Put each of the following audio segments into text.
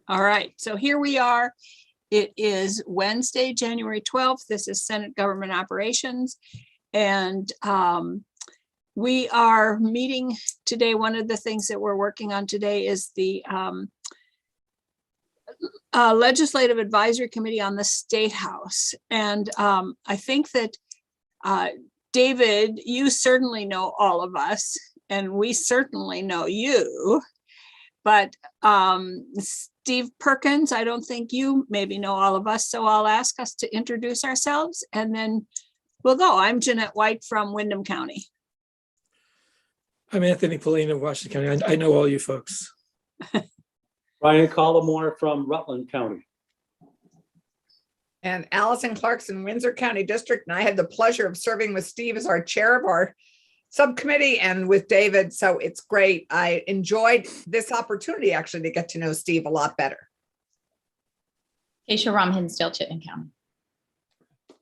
All right, so here we are. It is Wednesday, January 12th. This is Senate Government Operations. And we are meeting today. One of the things that we're working on today is the Legislative Advisory Committee on the State House. And I think that David, you certainly know all of us, and we certainly know you. But Steve Perkins, I don't think you maybe know all of us, so I'll ask us to introduce ourselves and then we'll go. I'm Jeanette White from Windham County. I'm Anthony Polina, Washington County. I know all you folks. Brian Collmore from Rutland County. And Allison Clarkson, Windsor County District. And I had the pleasure of serving with Steve as our chair of our subcommittee and with David. So it's great. I enjoyed this opportunity actually to get to know Steve a lot better. Keisha Ram, Hinsdale, Chittenden County.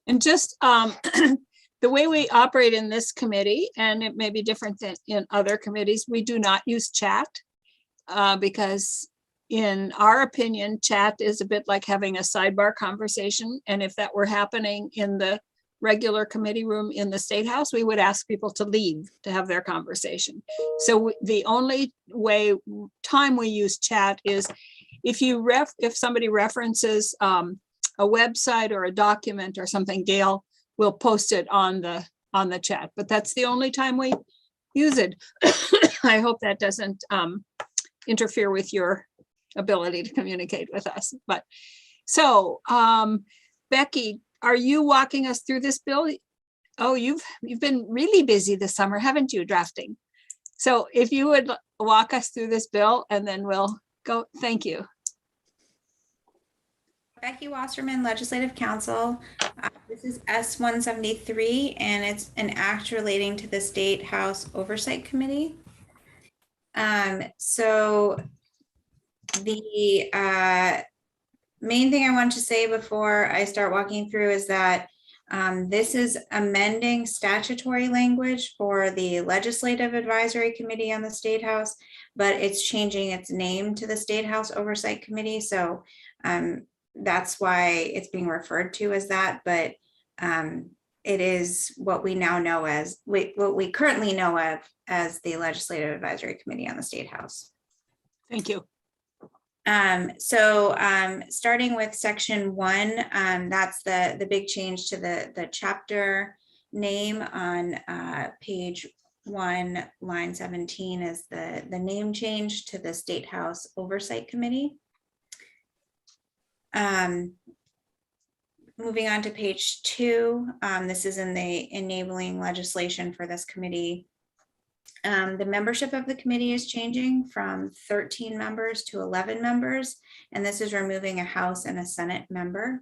And just the way we operate in this committee, and it may be different than in other committees, we do not use chat because in our opinion, chat is a bit like having a sidebar conversation. And if that were happening in the regular committee room in the State House, we would ask people to leave to have their conversation. So the only time we use chat is if somebody references a website or a document or something, Gail will post it on the chat, but that's the only time we use it. I hope that doesn't interfere with your ability to communicate with us. But so Becky, are you walking us through this bill? Oh, you've been really busy this summer, haven't you, drafting? So if you would walk us through this bill and then we'll go. Thank you. Becky Wasserman, Legislative Counsel. This is S-173, and it's an act relating to the State House Oversight Committee. So the main thing I want to say before I start walking through is that this is amending statutory language for the Legislative Advisory Committee on the State House, but it's changing its name to the State House Oversight Committee. So that's why it's being referred to as that, but it is what we now know as, what we currently know of as the Legislative Advisory Committee on the State House. Thank you. Starting with section 1, that's the big change to the chapter name on page 1, line 17 is the name change to the State House Oversight Committee. Moving on to page 2, this is in the enabling legislation for this committee. The membership of the committee is changing from 13 members to 11 members, and this is removing a House and a Senate member.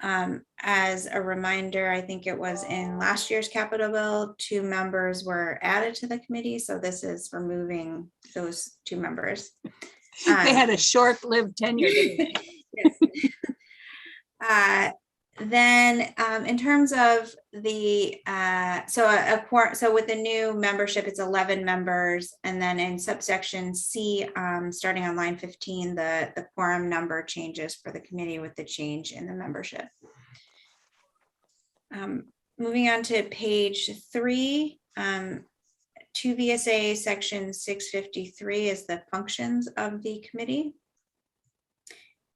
As a reminder, I think it was in last year's Capitol bill, 2 members were added to the committee, so this is removing those 2 members. They had a short-lived tenure, didn't they? Yes. Then in terms of the, so with the new membership, it's 11 members. And then in subsection C, starting on line 15, the quorum number changes for the committee with the change in the membership. Moving on to page 3, 2 VSA section 653 is the functions of the committee.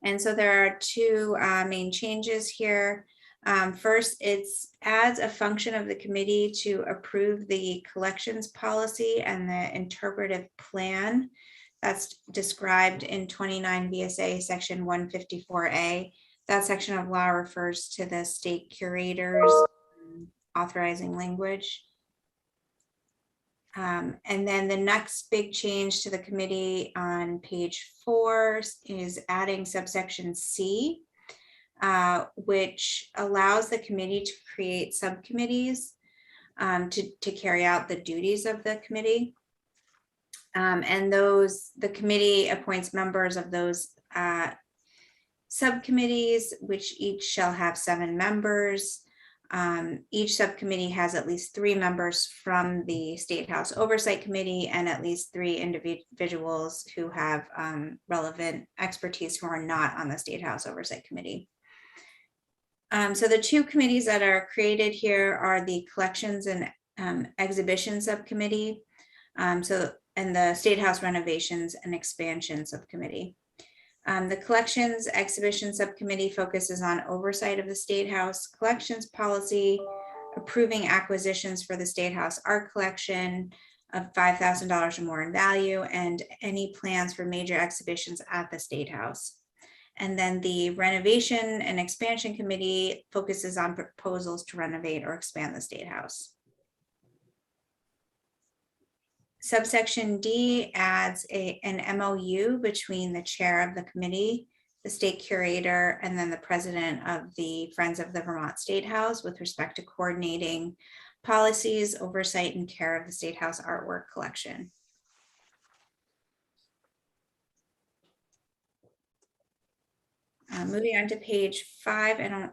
And so there are 2 main changes here. First, it adds a function of the committee to approve the collections policy and the interpretive plan that's described in 29 VSA section 154A. That section of law refers to the state curators authorizing language. And then the next big change to the committee on page 4 is adding subsection C, which allows the committee to create subcommittees to carry out the duties of the committee. And the committee appoints members of those subcommittees, which each shall have 7 members. Each subcommittee has at least 3 members from the State House Oversight Committee and at least 3 individuals who have relevant expertise who are not on the State House Oversight Committee. So the 2 committees that are created here are the Collections and Exhibition Subcommittee, and the State House Renovations and Expansion Subcommittee. The Collections Exhibition Subcommittee focuses on oversight of the State House collections policy, approving acquisitions for the State House art collection of $5,000 or more in value, and any plans for major exhibitions at the State House. And then the Renovation and Expansion Committee focuses on proposals to renovate or expand the State House. Subsection D adds an MOU between the chair of the committee, the state curator, and then the president of the Friends of the Vermont State House with respect to coordinating policies, oversight, and care of the State House artwork collection. Moving on to page 5, I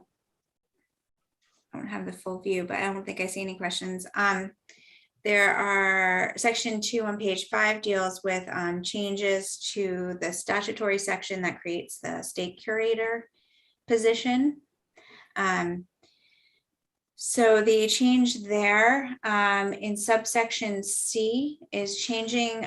don't have the full view, but I don't think I see any questions. There are section 2 on page 5 deals with changes to the statutory section that creates the state curator position. So the change there in subsection C is changing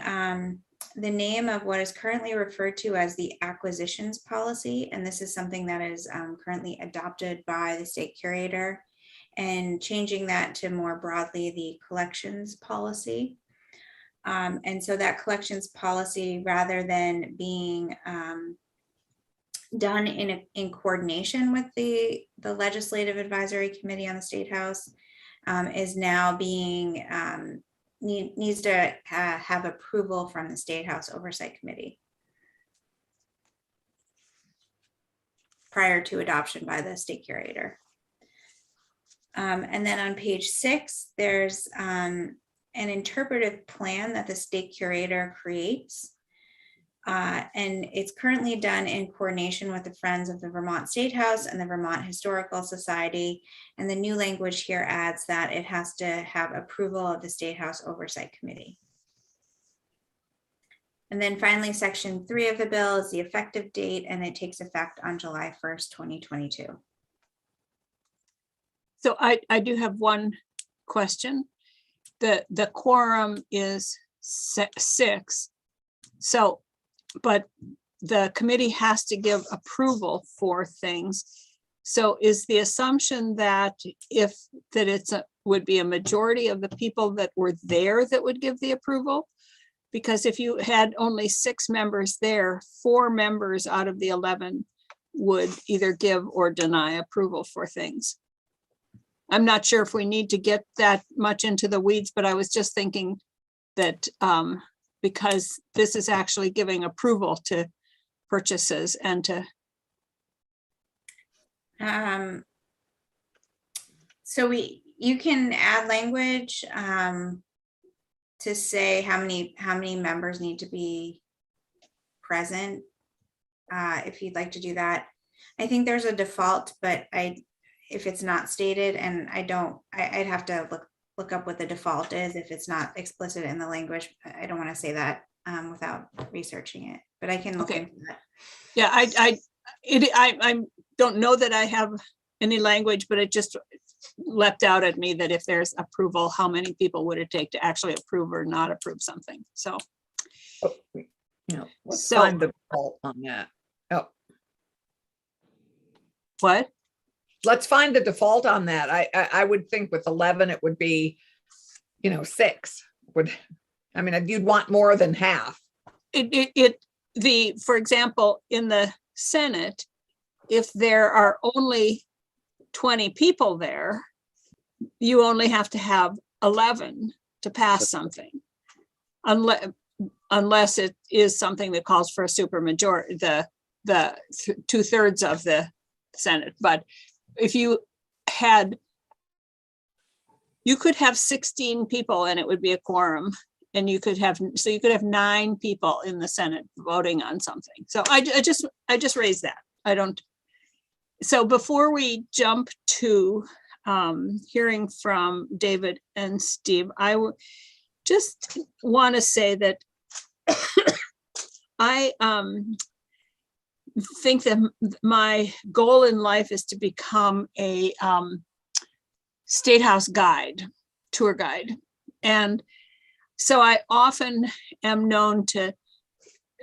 the name of what is currently referred to as the acquisitions policy. And this is something that is currently adopted by the state curator, and changing that to more broadly the collections policy. And so that collections policy, rather than being done in coordination with the Legislative Advisory Committee on the State House, is now being, needs to have approval from the State House Oversight Committee prior to adoption by the state curator. And then on page 6, there's an interpretive plan that the state curator creates. And it's currently done in coordination with the Friends of the Vermont State House and the Vermont Historical Society. And the new language here adds that it has to have approval of the State House Oversight Committee. And then finally, section 3 of the bill is the effective date, and it takes effect on July 1st, 2022. So I do have one question. The quorum is 6. So, but the committee has to give approval for things. So is the assumption that would be a majority of the people that were there that would give the approval? Because if you had only 6 members there, 4 members out of the 11 would either give or deny approval for things. I'm not sure if we need to get that much into the weeds, but I was just thinking that because this is actually giving approval to purchases and to. So you can add language to say how many members need to be present if you'd like to do that. I think there's a default, but if it's not stated, and I'd have to look up what the default is if it's not explicit in the language. I don't want to say that without researching it, but I can look into that. Yeah, I don't know that I have any language, but it just leapt out at me that if there's approval, how many people would it take to actually approve or not approve something? So, Let's find the default on that. Oh, what? let's find the default on that. I would think with 11, it would be, 6 would, you'd want more than half. For example, in the Senate, if there are only 20 people there, you only have to have 11 to pass something. Unless it is something that calls for a supermajority, the 2/3 of the Senate. But if you could have 16 people and it would be a quorum, and you could have 9 people in the Senate voting on something. So I just raised that. So before we jump to hearing from David and Steve, I just want to say that I think that my goal in life is to become a State House guide, tour guide. And so I often am known to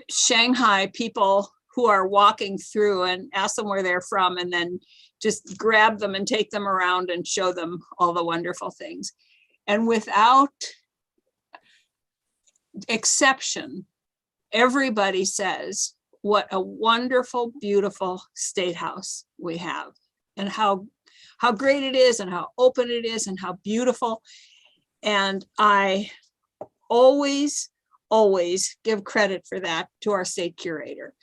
Shanghai people who are walking through and ask them where they're from, and then just grab them and take them around and show them all the wonderful things. And without exception, everybody says what a wonderful, beautiful State House we have, and how great it is, and how open it is, and how beautiful. And I always give credit for that to our state curator,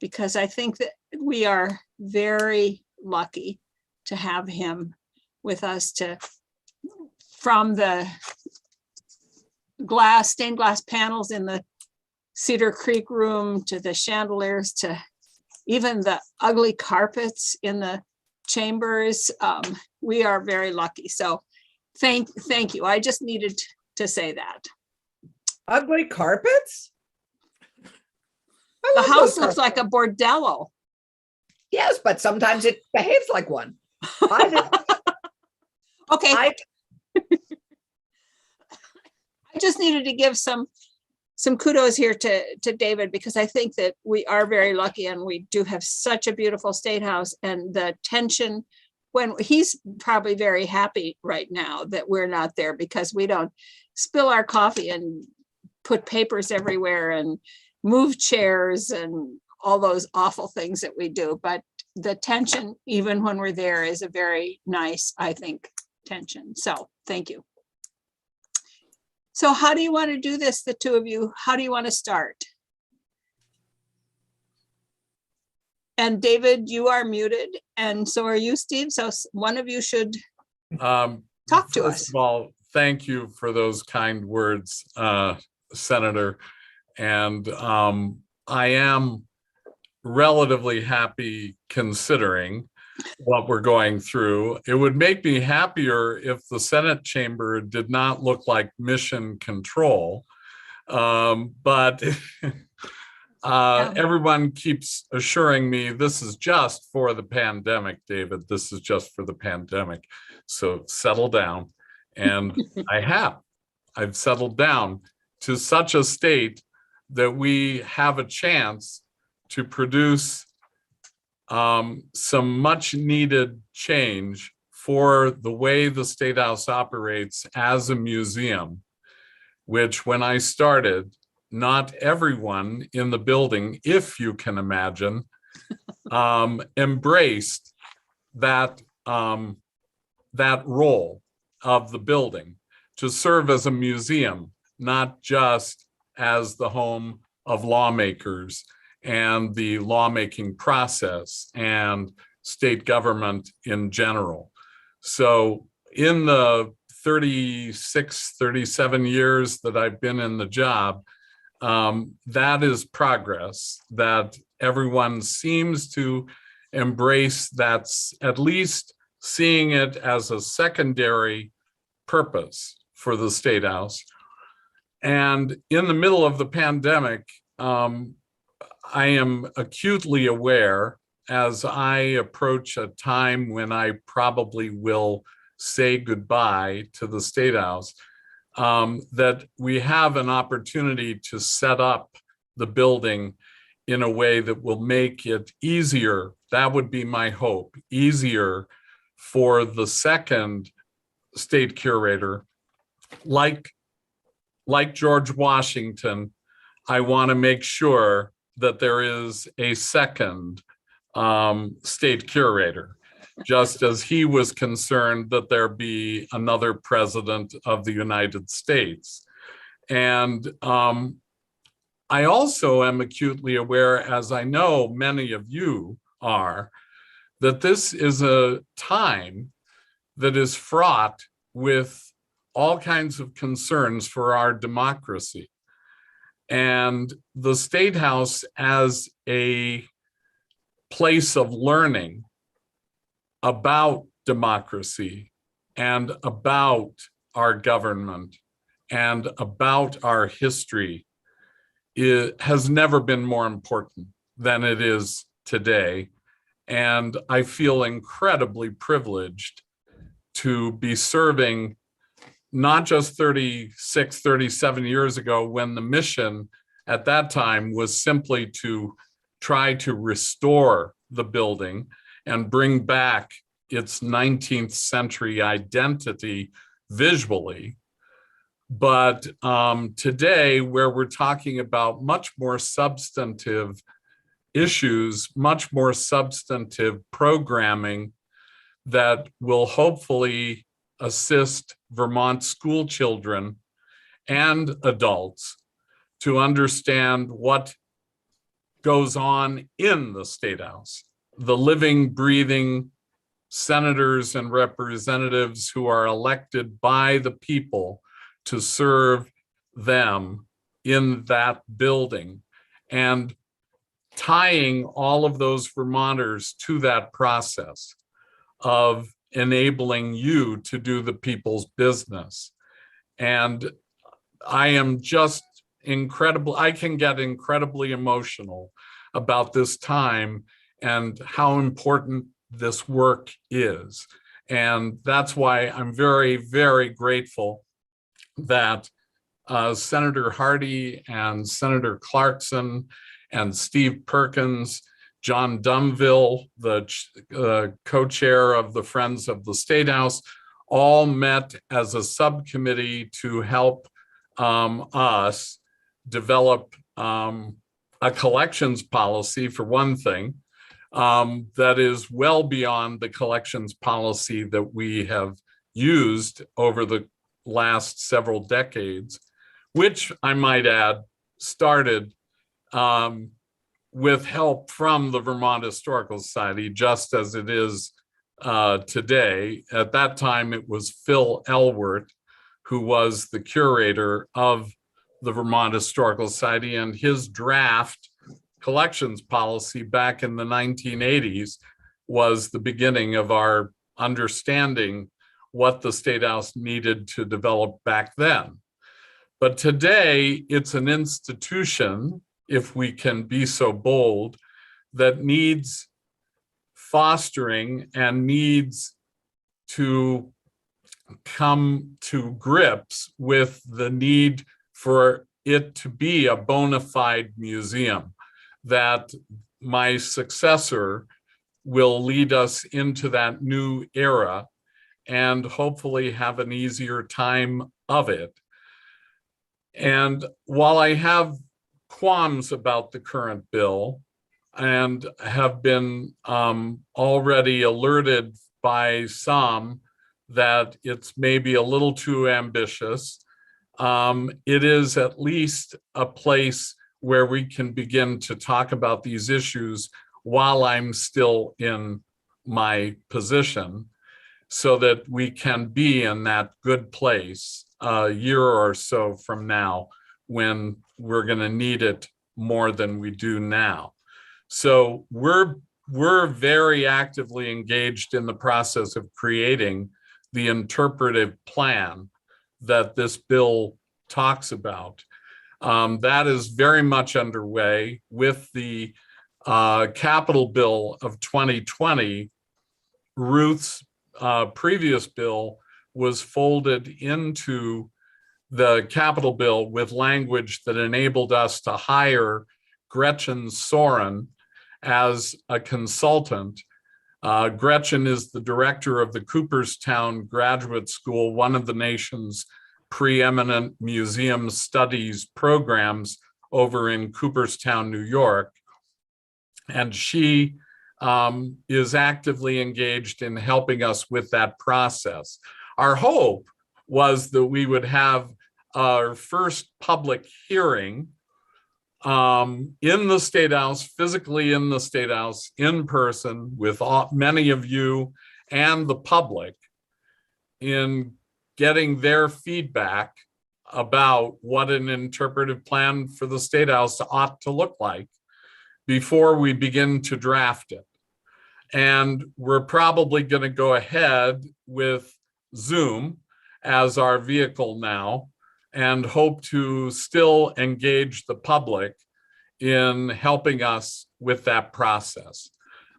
because I think that we are very lucky to have him with us, from the stained glass panels in the Cedar Creek room, to the chandeliers, to even the ugly carpets in the chambers. We are very lucky. So thank you. I just needed to say that. Ugly carpets? I The love house those looks like carpets. a bordello. Yes, but sometimes it behaves like one. Okay, I I just needed to give some kudos here to David, because I think that we are very lucky, and we do have such a beautiful State House. And the tension, when he's probably very happy right now that we're not there, because we don't spill our coffee and put papers everywhere and move chairs and all those awful things that we do. But the tension, even when we're there, is a very nice, I think, tension. So thank you. So how do you want to do this, the two of you? How do you want to start? And David, you are muted, and so are you, Steve. So one of you should talk to First us. of all, thank you for those kind words, Senator. And I am relatively happy considering what we're going through. It would make me happier if the Senate chamber did not look like mission control. But everyone keeps assuring me this is just for the pandemic, David. This is just for the pandemic. So settle down. And I've settled down to such a state that we have a chance to produce some much needed change for the way the State House operates as a museum, which when I started, not everyone in the building, if you can imagine, embraced that role of the building to serve as a museum, not just as the home of lawmakers and the lawmaking process and state government in general. So in the 36, 37 years that I've been in the job, that is progress that everyone seems to embrace. That's at least seeing it as a secondary purpose for the State House. And in the middle of the pandemic, I am acutely aware, as I approach a time when I probably will say goodbye to the State House, that we have an opportunity to set up the building in a way that will make it easier. That would be my hope, easier for the second state curator, like George Washington. I want to make sure that there is a second state curator, just as he was concerned that there be another president of the United States. And I also am acutely aware, as I know many of you are, that this is a time that is fraught with all kinds of concerns for our democracy. And the State House as a place of learning about democracy and about our government and about our history has never been more important than it is today. And I feel incredibly privileged to be serving not just 36, 37 years ago, when the mission at that time was simply to try to restore the building and bring back its 19th century identity visually. But today, where we're talking about much more substantive issues, much more substantive programming that will hopefully assist Vermont school children and adults to understand what goes on in the State House. The living, breathing senators and representatives who are elected by the people to serve them in that building, and tying all of those Vermonters to that process of enabling you to do the people's business. And I am just incredible. I can get incredibly emotional about this time and how important this work is. And that's why I'm very, very grateful that Senator Hardy and Senator Clarkson and Steve Perkins, John Dunville, the co-chair of the Friends of the State House, all met as a subcommittee to help us develop a collections policy, for one thing, that is well beyond the collections policy that we have used over the last several decades, which I might add started with help from the Vermont Historical Society, just as it is today. At that time, it was Phil Elwert, who was the curator of the Vermont Historical Society, and his draft collections policy back in the 1980s was the beginning of our understanding what the State House needed to develop back then. But today, it's an institution, if we can be so bold, that needs fostering and needs to come to grips with the need for it to be a bona fide museum, that my successor will lead us into that new era and hopefully have an easier time of it. And while I have qualms about the current bill and have been already alerted by some that it's maybe a little too ambitious, it is at least a place where we can begin to talk about these issues while I'm still in my position, so that we can be in that good place a year or so from now when we're going to need it more than we do now. So we're very actively engaged in the process of creating the interpretive plan that this bill talks about. That is very much underway. With the capital bill of 2020, Ruth's previous bill was folded into the capital bill with language that enabled us to hire Gretchen Soren as a consultant. Gretchen is the director of the Cooperstown Graduate School, one of the nation's preeminent museum studies programs over in Cooperstown, New York. And she is actively engaged in helping us with that process. Our hope was that we would have our first public hearing in the State House, physically in the State House, in person, with many of you and the public, in getting their feedback about what an interpretive plan for the State House ought to look like before we begin to draft it. And we're probably going to go ahead with Zoom as our vehicle now and hope to still engage the public in helping us with that process.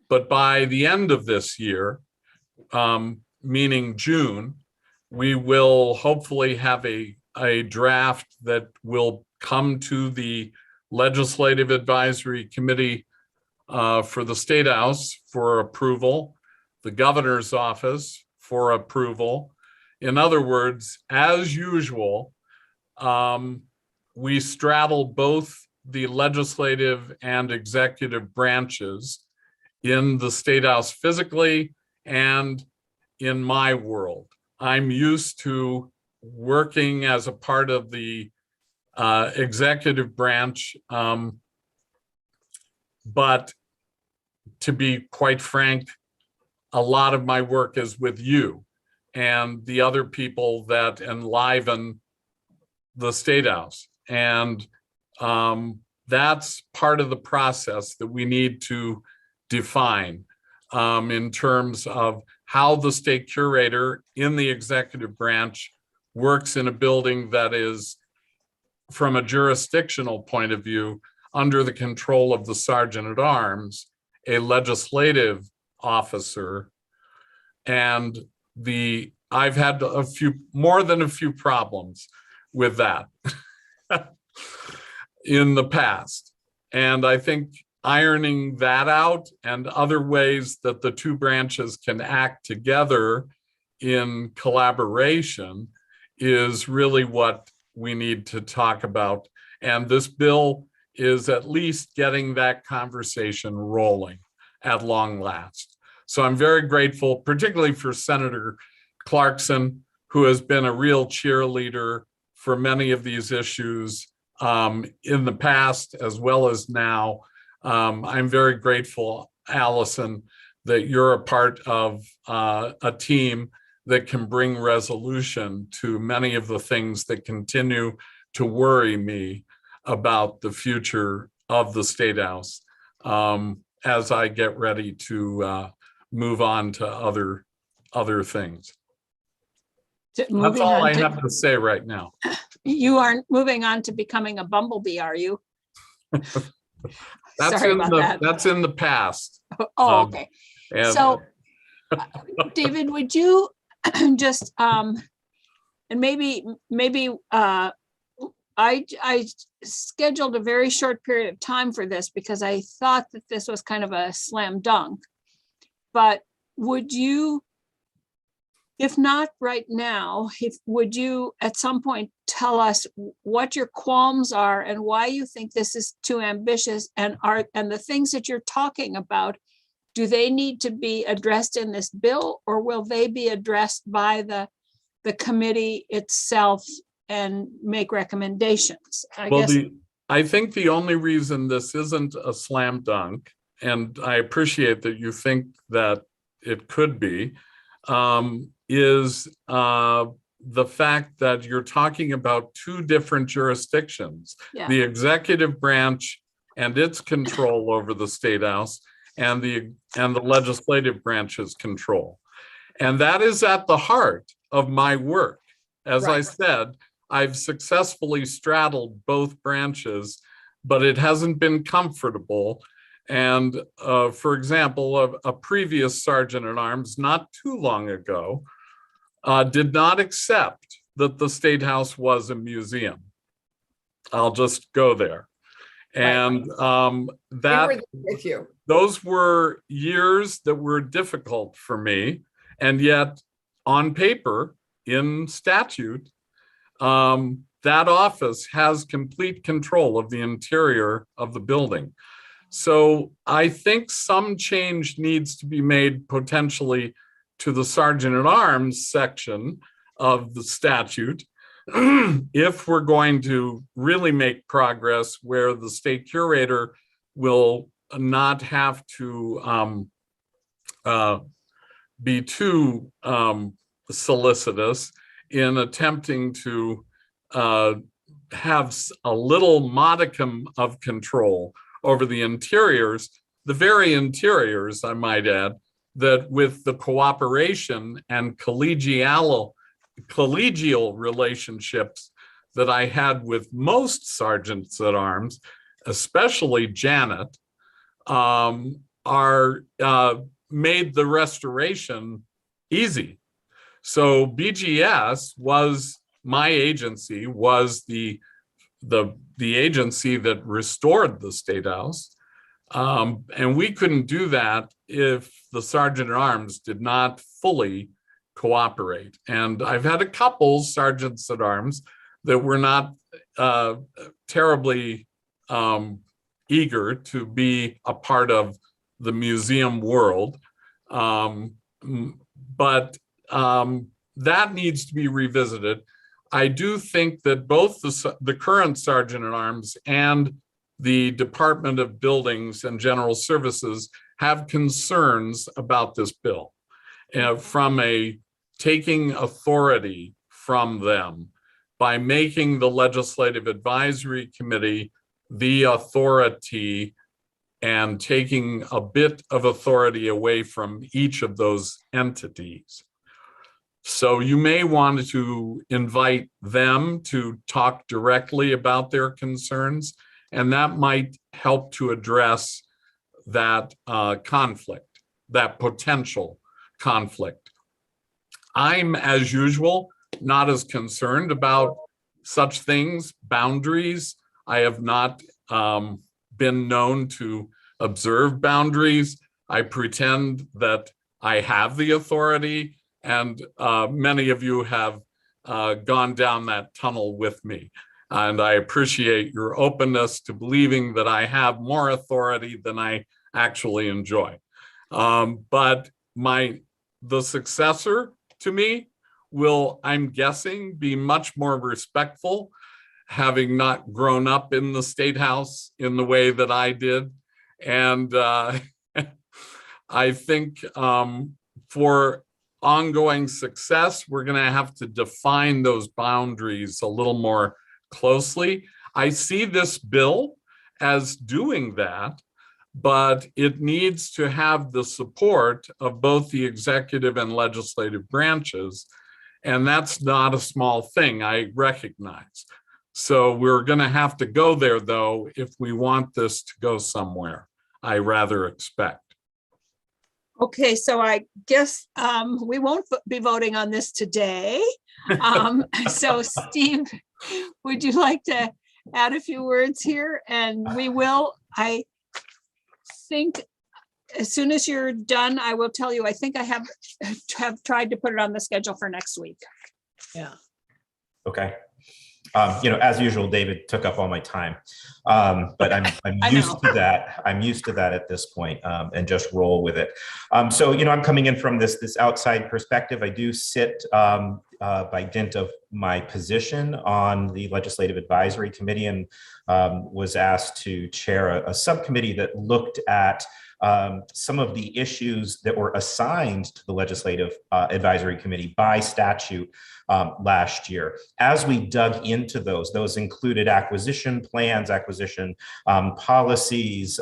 But by the end of this year, meaning June, we will hopefully have a draft that will come to the Legislative Advisory Committee for the State House for approval, the governor's office for approval. In other words, as usual, we straddle both the legislative and executive branches in the State House physically and in my world. I'm used to working as a part of the executive branch, but to be quite frank, a lot of my work is with you and the other people that enliven the State House. And that's part of the process that we need to define in terms of how the state curator in the executive branch works in a building that is, from a jurisdictional point of view, under the control of the Sergeant at Arms, a legislative officer. And I've had more than a few problems with that in the past. And I think ironing that out and other ways that the two branches can act together in collaboration is really what we need to talk about. And this bill is at least getting that conversation rolling at long last. So I'm very grateful, particularly for Senator Clarkson, who has been a real cheerleader for many of these issues in the past as well as now. I'm very grateful, Allison, that you're a part of a team that can bring resolution to many of the things that continue to worry me about the future of the State House as I get ready to move on to other things. That's all I have to say right now. You aren't moving on to becoming a bumblebee, are you? Sorry about that. That's in the past. Oh, okay. And So, David, would you just, and maybe I scheduled a very short period of time for this because I thought that this was kind of a slam dunk. But would you, if not right now, would you at some point tell us what your qualms are and why you think this is too ambitious, and the things that you're talking about, do they need to be addressed in this bill, or will they be addressed by the committee itself and make recommendations? I think the only reason this isn't a slam dunk, and I appreciate that you think that it could be, is the fact that you're talking about two different jurisdictions, the executive branch and its control over the State House, and the legislative branch's control. And that is at the heart of my work. As I said, I've successfully straddled both branches, but it hasn't been comfortable. And for example, a previous Sergeant at Arms not too long ago did not accept that the State House was a museum. I'll just go there. And those were years that were difficult for me. And yet on paper, in statute, that office has complete control of the interior of the building. So I think some change needs to be made potentially to the Sergeant at Arms section of the statute if we're going to really make progress, where the state curator will not have to be too solicitous in attempting to have a little modicum of control over the interiors, the very interiors, I might add, that with the cooperation and collegial relationships that I had with most sergeants at arms, especially Janet, made the restoration easy. So BGS was my agency, was the agency that restored the State House. And we couldn't do that if the Sergeant at Arms did not fully cooperate. And I've had a couple Sergeants at Arms that were not terribly eager to be a part of the museum world. But that needs to be revisited. I do think that both the current Sergeant at Arms and the Department of Buildings and General Services have concerns about this bill from taking authority from them by making the Legislative Advisory Committee the authority and taking a bit of authority away from each of those entities. So you may want to invite them to talk directly about their concerns, and that might help to address that conflict, that potential conflict. I'm, as usual, not as concerned about such things, boundaries. I have not been known to observe boundaries. I pretend that I have the authority, and many of you have gone down that tunnel with me. And I appreciate your openness to believing that I have more authority than I actually enjoy. But the successor to me will, I'm guessing, be much more respectful, having not grown up in the State House in the way that I did. And I think for ongoing success, we're going to have to define those boundaries a little more closely. I see this bill as doing that, but it needs to have the support of both the executive and legislative branches. And that's not a small thing, I recognize. So we're going to have to go there, though, if we want this to go somewhere, I rather expect. Okay, so I guess we won't be voting on this today. So Steve, would you like to add a few words here? And we will, I think, as soon as you're done, I will tell you, I think I have tried to put it on the schedule for next week. Yeah. Okay. As usual, David took up all my time, but I'm used to that. I'm used to that at this point, and just roll with it. So, I'm coming in from this outside perspective. I do sit by dint of my position on the Legislative Advisory Committee, and was asked to chair a subcommittee that looked at some of the issues that were assigned to the Legislative Advisory Committee by statute last year. As we dug into those included acquisition plans, acquisition policies,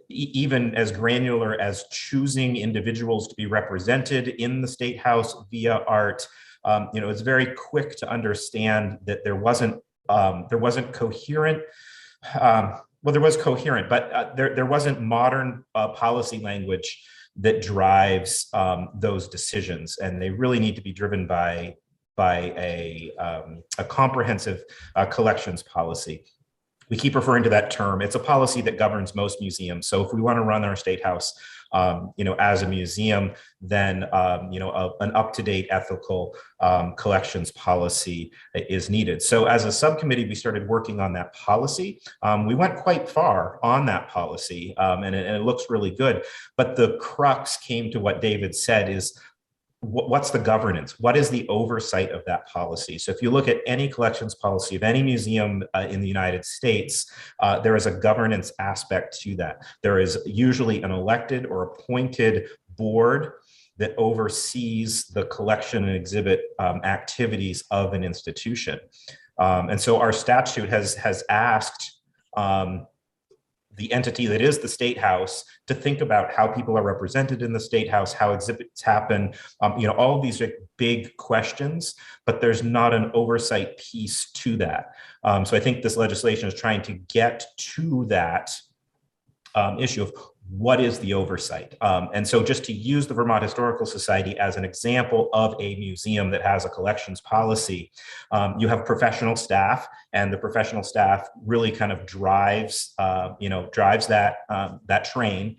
even as granular as choosing individuals to be represented in the State House via art. It's very quick to understand that there wasn't coherent. Well, there was coherent, but there wasn't modern policy language that drives those decisions, and they really need to be driven by a comprehensive collections policy. We keep referring to that term. It's a policy that governs most museums. So if we want to run our State House, as a museum, then an up-to-date ethical collections policy is needed. So as a subcommittee, we started working on that policy. We went quite far on that policy, and it looks really good. But the crux came to what David said is, what's the governance? What is the oversight of that policy? So if you look at any collections policy of any museum in the United States, there is a governance aspect to that. There is usually an elected or appointed board that oversees the collection and exhibit activities of an institution. And so our statute has asked the entity that is the State House to think about how people are represented in the State House, how exhibits happen, all of these big questions, but there's not an oversight piece to that. So I think this legislation is trying to get to that issue of what is the oversight. And so just to use the Vermont Historical Society as an example of a museum that has a collections policy, you have professional staff, and the professional staff really kind of drives that train.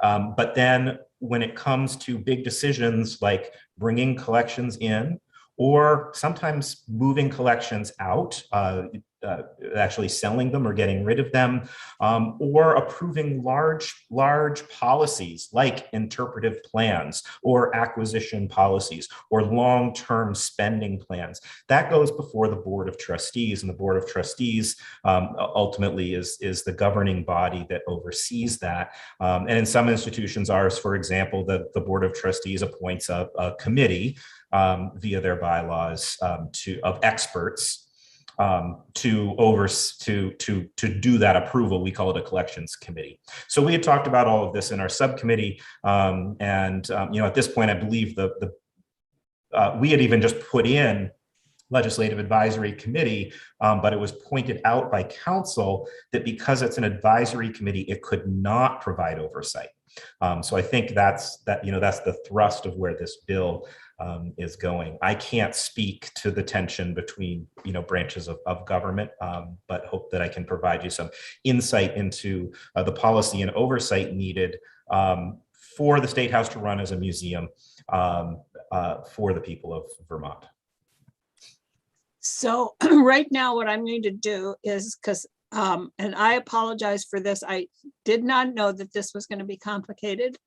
But then when it comes to big decisions like bringing collections in, or sometimes moving collections out, actually selling them or getting rid of them, or approving large policies like interpretive plans or acquisition policies or long-term spending plans. That goes before the Board of Trustees, and the Board of Trustees ultimately is the governing body that oversees that. And in some institutions, ours, for example, the Board of Trustees appoints a committee via their bylaws of experts to do that approval. We call it a collections committee. So we had talked about all of this in our subcommittee, at this point, I believe we had even just put in legislative advisory committee, but it was pointed out by council that because it's an advisory committee, it could not provide oversight. So I think that's the thrust of where this bill is going. I can't speak to the tension between branches of government, but hope that I can provide you some insight into the policy and oversight needed for the State House to run as a museum for the people of Vermont. So right now, what I'm going to do is, and I apologize for this, I did not know that this was going to be complicated.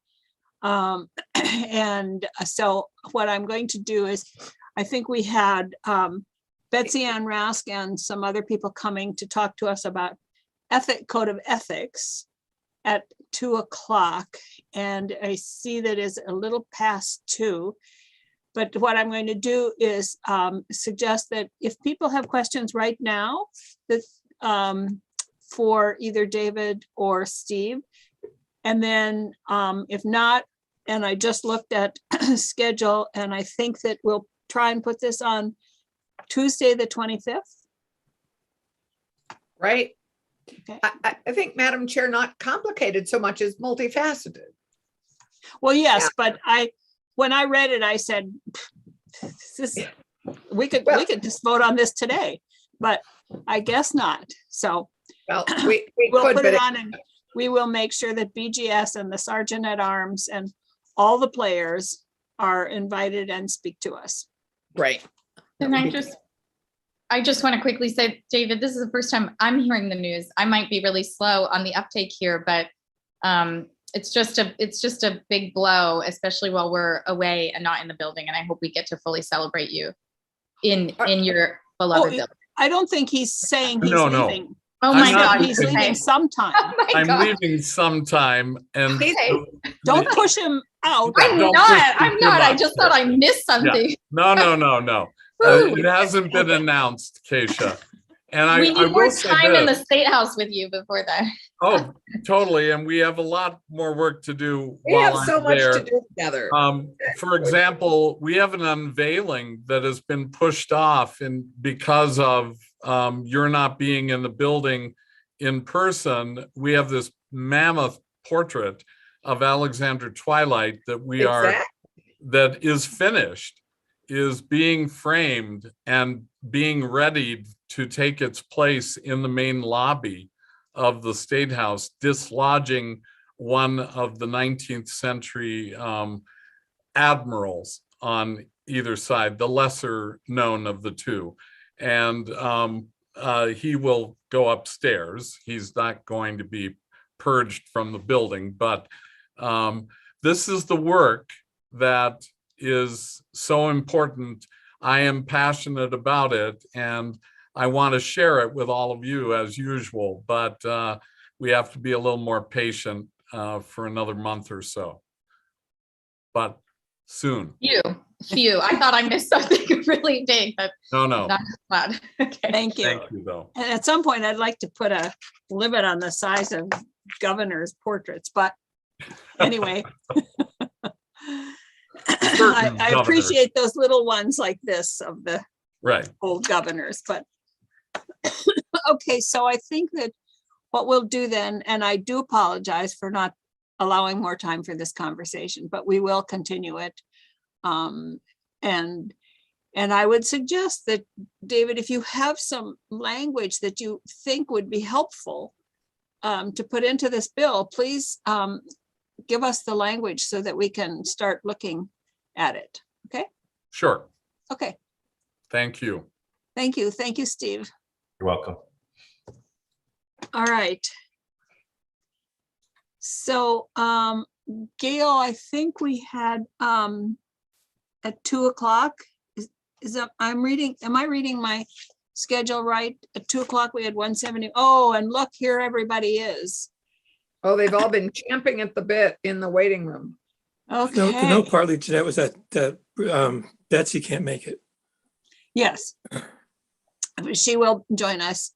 And so what I'm going to do is, I think we had Betsy Ann Rask and some other people coming to talk to us about code of ethics at 2:00. And I see that is a little past 2. But what I'm going to do is suggest that if people have questions right now that for either David or Steve, and then if not, and I just looked at schedule, and I think that we'll try and put this on Tuesday, the 25th. Right. Okay. I think, Madam Chair, not complicated so much as multifaceted. Well, yes, but when I read it, I said, we could just vote on this today, but I guess not. So Well, we'll could, put but it on, and we will make sure that BGS and the Sergeant at Arms and all the players are invited and speak to us. Right. And I just want to quickly say, David, this is the first time I'm hearing the news. I might be really slow on the uptake here, but it's just a big blow, especially while we're away and not in the building. And I hope we get to fully celebrate you in your beloved building. I don't think he's saying he's No. leaving. Oh my I'm not God. He's leaving sometime. Oh my I'm God. leaving sometime, and Don't push him out. I'm Don't not. push I'm too not. I much just thought I missed something. No. It hasn't been announced, Keisha. And We I need more will say time in the this. State House with you before that. Oh, totally. And we have a lot more work to do We have while so I'm much there. to do together. For example, we have an unveiling that has been pushed off because of you're not being in the building in person. We have this mammoth portrait of Alexander Twilight that that is finished, is being framed and being ready to take its place in the main lobby of the State House, dislodging one of the 19th century admirals on either side, the lesser known of the two. And he will go upstairs. He's not going to be purged from the building, but this is the work that is so important. I am passionate about it, and I want to share it with all of you as usual, but we have to be a little more patient for another month or so. But soon. Phew. I thought I missed something really big, but No. not glad. Okay. Thank you. Thank you, though. And at some point, I'd like to put a limit on the size of governor's portraits, but anyway. Certain I governors. appreciate those little ones like this of the Right. old governors, but okay, so I think that what we'll do then, and I do apologize for not allowing more time for this conversation, but we will continue it. And I would suggest that, David, if you have some language that you think would be helpful to put into this bill, please give us the language so that we can start looking at it. Okay? Sure. Okay. Thank you. Thank you. Thank you, Steve. You're welcome. All right. So, Gail, I think we had at 2 o'clock. Is that am I reading my schedule right? At 2 o'clock we had 170. Oh, and look, here everybody is. Oh, they've all been champing at the bit in the waiting room. Okay. No, partly Jeanette was that Betsy can't make it. Yes. But she will join us.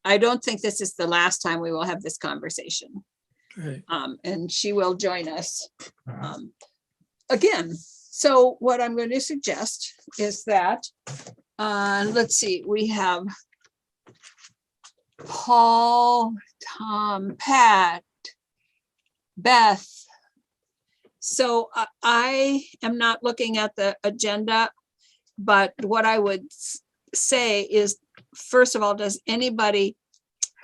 I don't think this is the last time we will have this conversation. Right. And she will join us again. So what I'm going to suggest is that, let's see, we have Paul, Tom, Pat, Beth. So I am not looking at the agenda, but what I would say is, first of all, does anybody,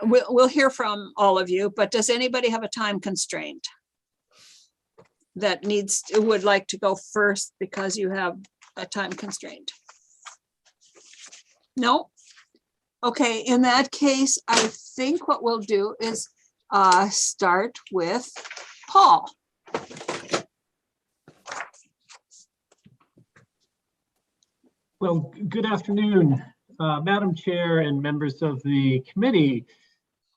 we'll hear from all of you, but does anybody have a time constraint that would like to go first because you have a time constraint? No? Okay, in that case, I think what we'll do is start with Paul. Well, good afternoon, Madam Chair and members of the committee.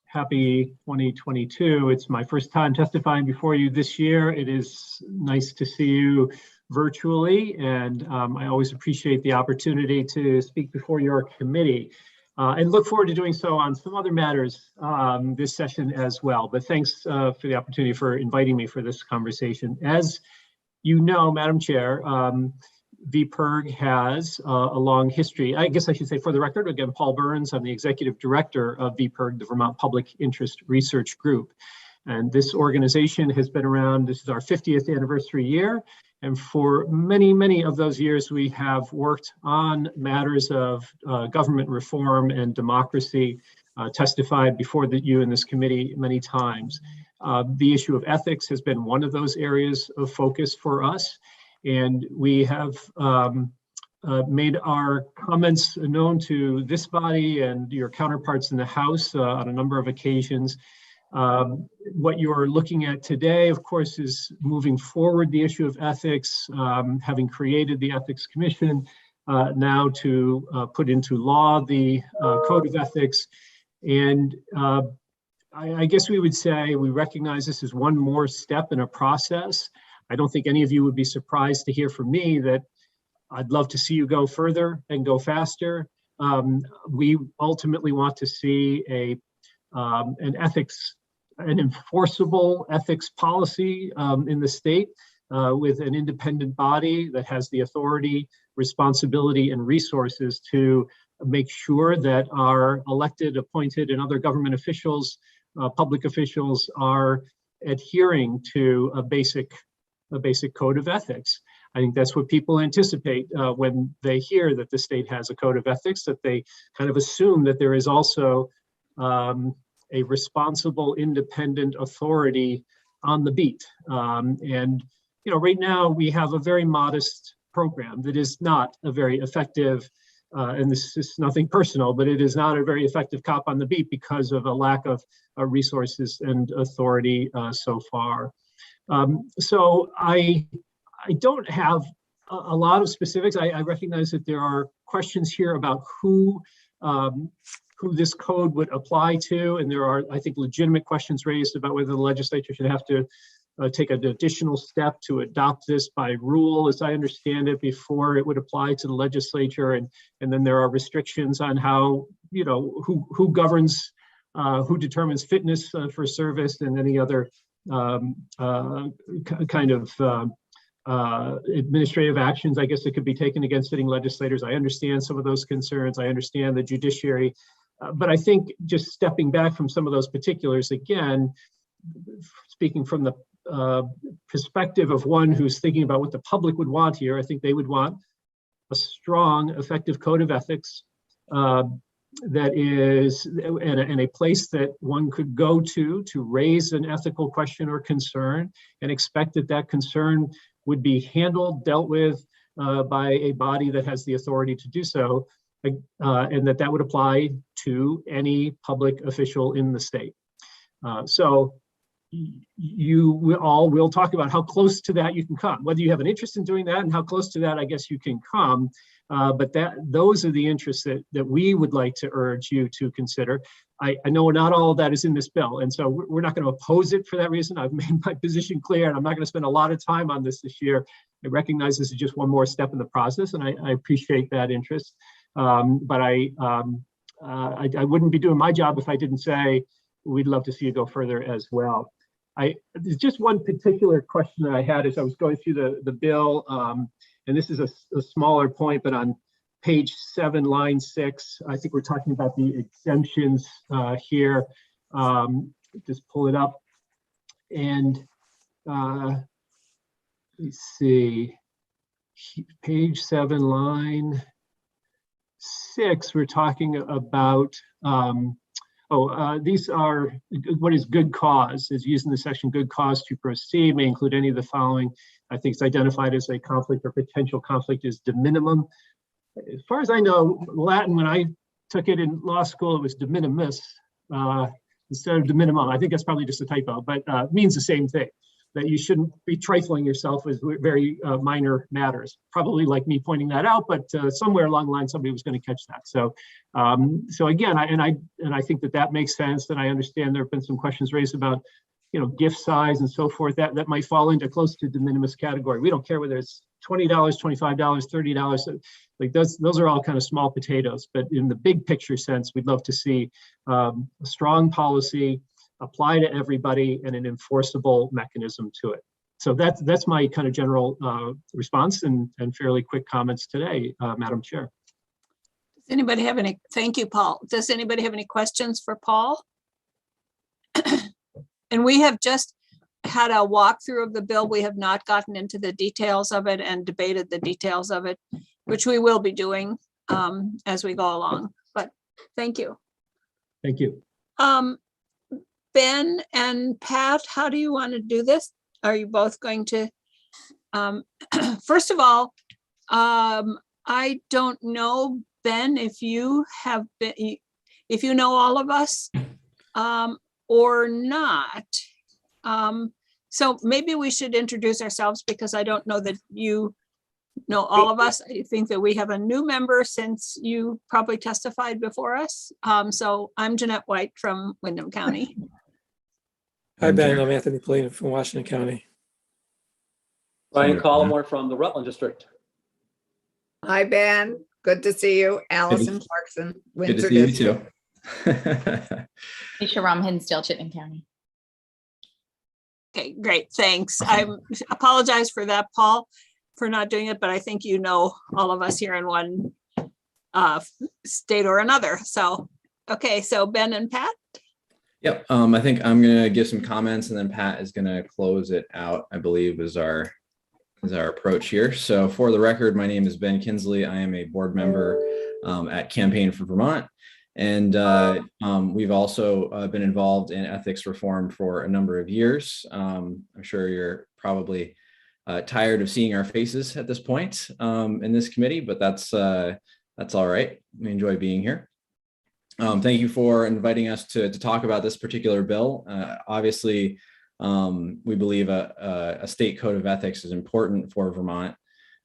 Happy 2022. It's my first time testifying before you this year. It is nice to see you virtually, and I always appreciate the opportunity to speak before your committee and look forward to doing so on some other matters this session as well. But thanks for the opportunity for inviting me for this conversation. As you know, Madam Chair, VPIRG has a long history. I guess I should say, for the record, again, Paul Burns, I'm the executive director of VPIRG, the Vermont Public Interest Research Group. And this organization has been around, this is our 50th anniversary year. And for many, many of those years, we have worked on matters of government reform and democracy, testified before you in this committee many times. The issue of ethics has been one of those areas of focus for us. And we have made our comments known to this body and your counterparts in the House on a number of occasions. What you're looking at today, of course, is moving forward the issue of ethics, having created the Ethics Commission, now to put into law the Code of Ethics. And I guess we would say we recognize this as one more step in a process. I don't think any of you would be surprised to hear from me that I'd love to see you go further and go faster. We ultimately want to see an enforceable ethics policy in the state with an independent body that has the authority, responsibility, and resources to make sure that our elected, appointed, and other government officials, public officials, are adhering to a basic code of ethics. I think that's what people anticipate when they hear that the state has a code of ethics, that they kind of assume that there is also a responsible, independent authority on the beat. And right now we have a very modest program that is not a very effective, and this is nothing personal, but it is not a very effective cop on the beat because of a lack of resources and authority so far. So I don't have a lot of specifics. I recognize that there are questions here about who this code would apply to, and there are, I think, legitimate questions raised about whether the legislature should have to take an additional step to adopt this by rule, as I understand it, before it would apply to the legislature, and then there are restrictions on how, who governs who determines fitness for service, and any other kind of administrative actions, I guess, that could be taken against sitting legislators. I understand some of those concerns. I understand the judiciary. But I think just stepping back from some of those particulars, again, speaking from the perspective of one who's thinking about what the public would want here, I think they would want a strong, effective code of ethics that is, and a place that one could go to raise an ethical question or concern, and expect that that concern would be handled, dealt with by a body that has the authority to do so, and that would apply to any public official in the state. So you all will talk about how close to that you can come, whether you have an interest in doing that and how close to that I guess you can come. But those are the interests that we would like to urge you to consider. I know not all of that is in this bill, and so we're not going to oppose it for that reason. I've made my position clear, and I'm not going to spend a lot of time on this year. I recognize this is just one more step in the process, and I appreciate that interest. But I wouldn't be doing my job if I didn't say we'd love to see you go further as well. There's just one particular question that I had as I was going through the bill, and this is a smaller point, but on page 7, line 6, I think we're talking about the exemptions here. Just pull it up, and let's see, page 7, line 6, we're talking about these are what is good cause, is used in the section good cause to proceed may include any of the following. I think it's identified as a conflict or potential conflict is de minimum. As far as I know, Latin, when I took it in law school, it was de minimis instead of de minimum. I think that's probably just a typo, but it means the same thing, that you shouldn't be trifling yourself with very minor matters. Probably like me pointing that out, but somewhere along the line, somebody was going to catch that. So, so again, I think that makes sense. And I understand there have been some questions raised about, gift size and so forth. That might fall into close to de minimis category. We don't care whether it's $20, $25, $30. Like those are all kind of small potatoes. But in the big picture sense, we'd love to see a strong policy apply to everybody and an enforceable mechanism to it. So that's my kind of general response and fairly quick comments today, Madam Chair. Does anybody have any, thank you, Paul. Does anybody have any questions for Paul? And we have just had a walkthrough of the bill. We have not gotten into the details of it and debated the details of it, which we will be doing as we go along. But thank you. Thank you. Ben and Pat, how do you want to do this? Are you both going to, first of all, I don't know, Ben, if you have been, if you know all of us or not. So maybe we should introduce ourselves because I don't know that you know all of us. I think that we have a new member since you probably testified before us. So I'm Jeanette White from Windham County. Hi, Ben. I'm Anthony Polina from Washington County. Brian Collmore from the Rutland District. Hi, Ben. Good to see you. Allison Clarkson, Windsor Good to see you District. too. Aisha Ram, Hinsdale, Chittenden County. Okay, great, thanks. I apologize for that, Paul, for not doing it, but I think you know all of us here in one state or another. So, okay, so Ben and Pat. Yep. I think I'm gonna give some comments and then Pat is gonna close it out, I believe is our approach here. So for the record, my name is Ben Kinsley. I am a board member at Campaign for Vermont. And we've also been involved in ethics reform for a number of years. I'm sure you're probably tired of seeing our faces at this point in this committee, but that's all right. We enjoy being here. Thank you for inviting us to talk about this particular bill. Obviously, we believe a state code of ethics is important for Vermont.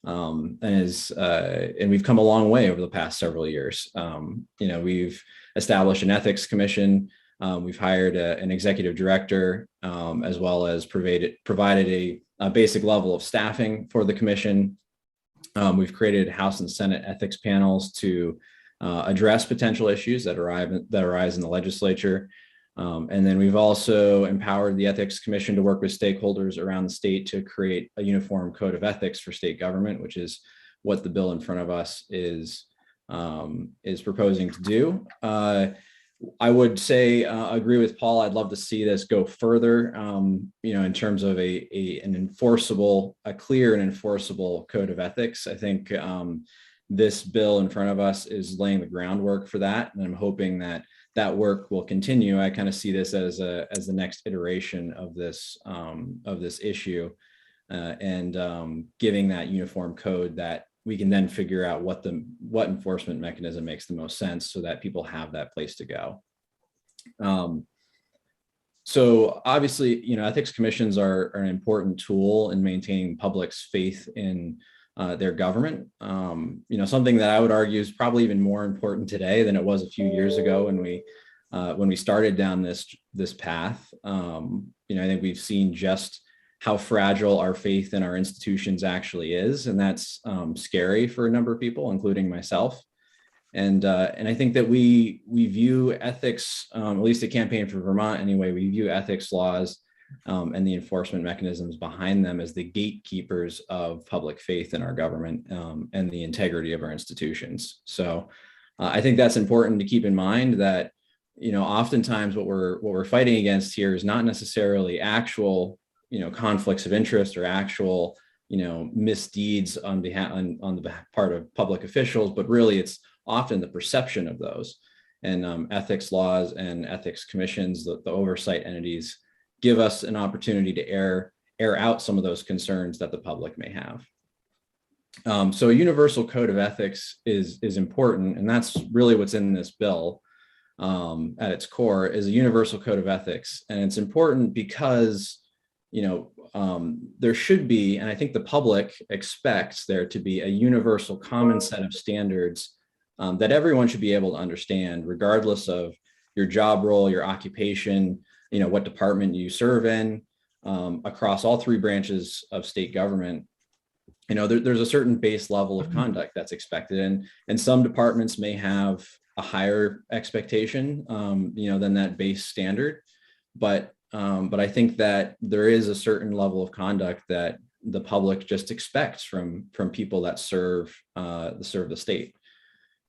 And we've come a long way over the past several years. We've established an ethics commission. We've hired an executive director, as well as provided a basic level of staffing for the commission. We've created House and Senate ethics panels to address potential issues that arise in the legislature. And then we've also empowered the Ethics Commission to work with stakeholders around the state to create a uniform code of ethics for state government, which is what the bill in front of us is proposing to do. I would say agree with Paul. I'd love to see this go further, in terms of a clear and enforceable code of ethics. I think this bill in front of us is laying the groundwork for that, and I'm hoping that work will continue. I kind of see this as the next iteration of this issue, and giving that uniform code that we can then figure out what enforcement mechanism makes the most sense, so that people have that place to go. So obviously, ethics commissions are an important tool in maintaining public's faith in their government. Something that I would argue is probably even more important today than it was a few years ago when we started down this path. I think we've seen just how fragile our faith in our institutions actually is, and that's scary for a number of people, including myself. And I think that we view ethics, at least the Campaign for Vermont anyway, we view ethics laws and the enforcement mechanisms behind them as the gatekeepers of public faith in our government and the integrity of our institutions. So I think that's important to keep in mind, that oftentimes what we're fighting against here is not necessarily actual conflicts of interest or actual misdeeds on the part of public officials, but really it's often the perception of those. And ethics laws and ethics commissions, the oversight entities, give us an opportunity to air out some of those concerns that the public may have. So a universal code of ethics is important, and that's really what's in this bill. At its core is a universal code of ethics, and it's important because there should be, and I think the public expects there to be, a universal common set of standards that everyone should be able to understand, regardless of your job role, your occupation, what department you serve in, across all three branches of state government. There's a certain base level of conduct that's expected, and some departments may have a higher expectation, than that base standard. But I think that there is a certain level of conduct that the public just expects from people that serve the state.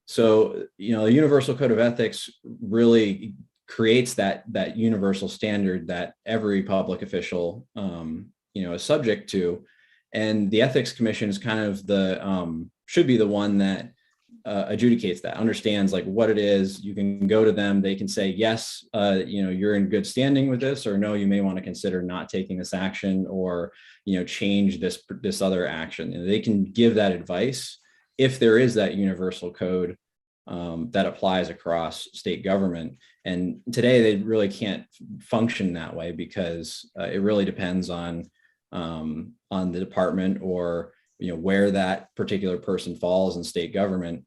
So, a universal code of ethics really creates that universal standard that every public official, is subject to. And the Ethics Commission is kind of should be the one that adjudicates that, understands like what it is. You can go to them, they can say, yes, you're in good standing with this, or no, you may want to consider not taking this action, or, change this other action. And they can give that advice if there is that universal code that applies across state government. And today they really can't function that way, because it really depends on the department, or where that particular person falls in state government.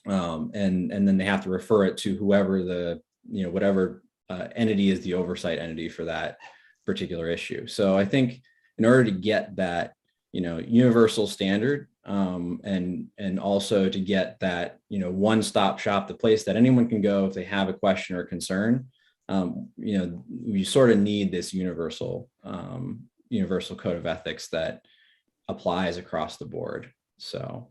And then they have to refer it to whoever whatever entity is the oversight entity for that particular issue. So I think in order to get that, universal standard, and also to get that, one-stop shop, the place that anyone can go if they have a question or concern, you sort of need this universal code of ethics that applies across the board. So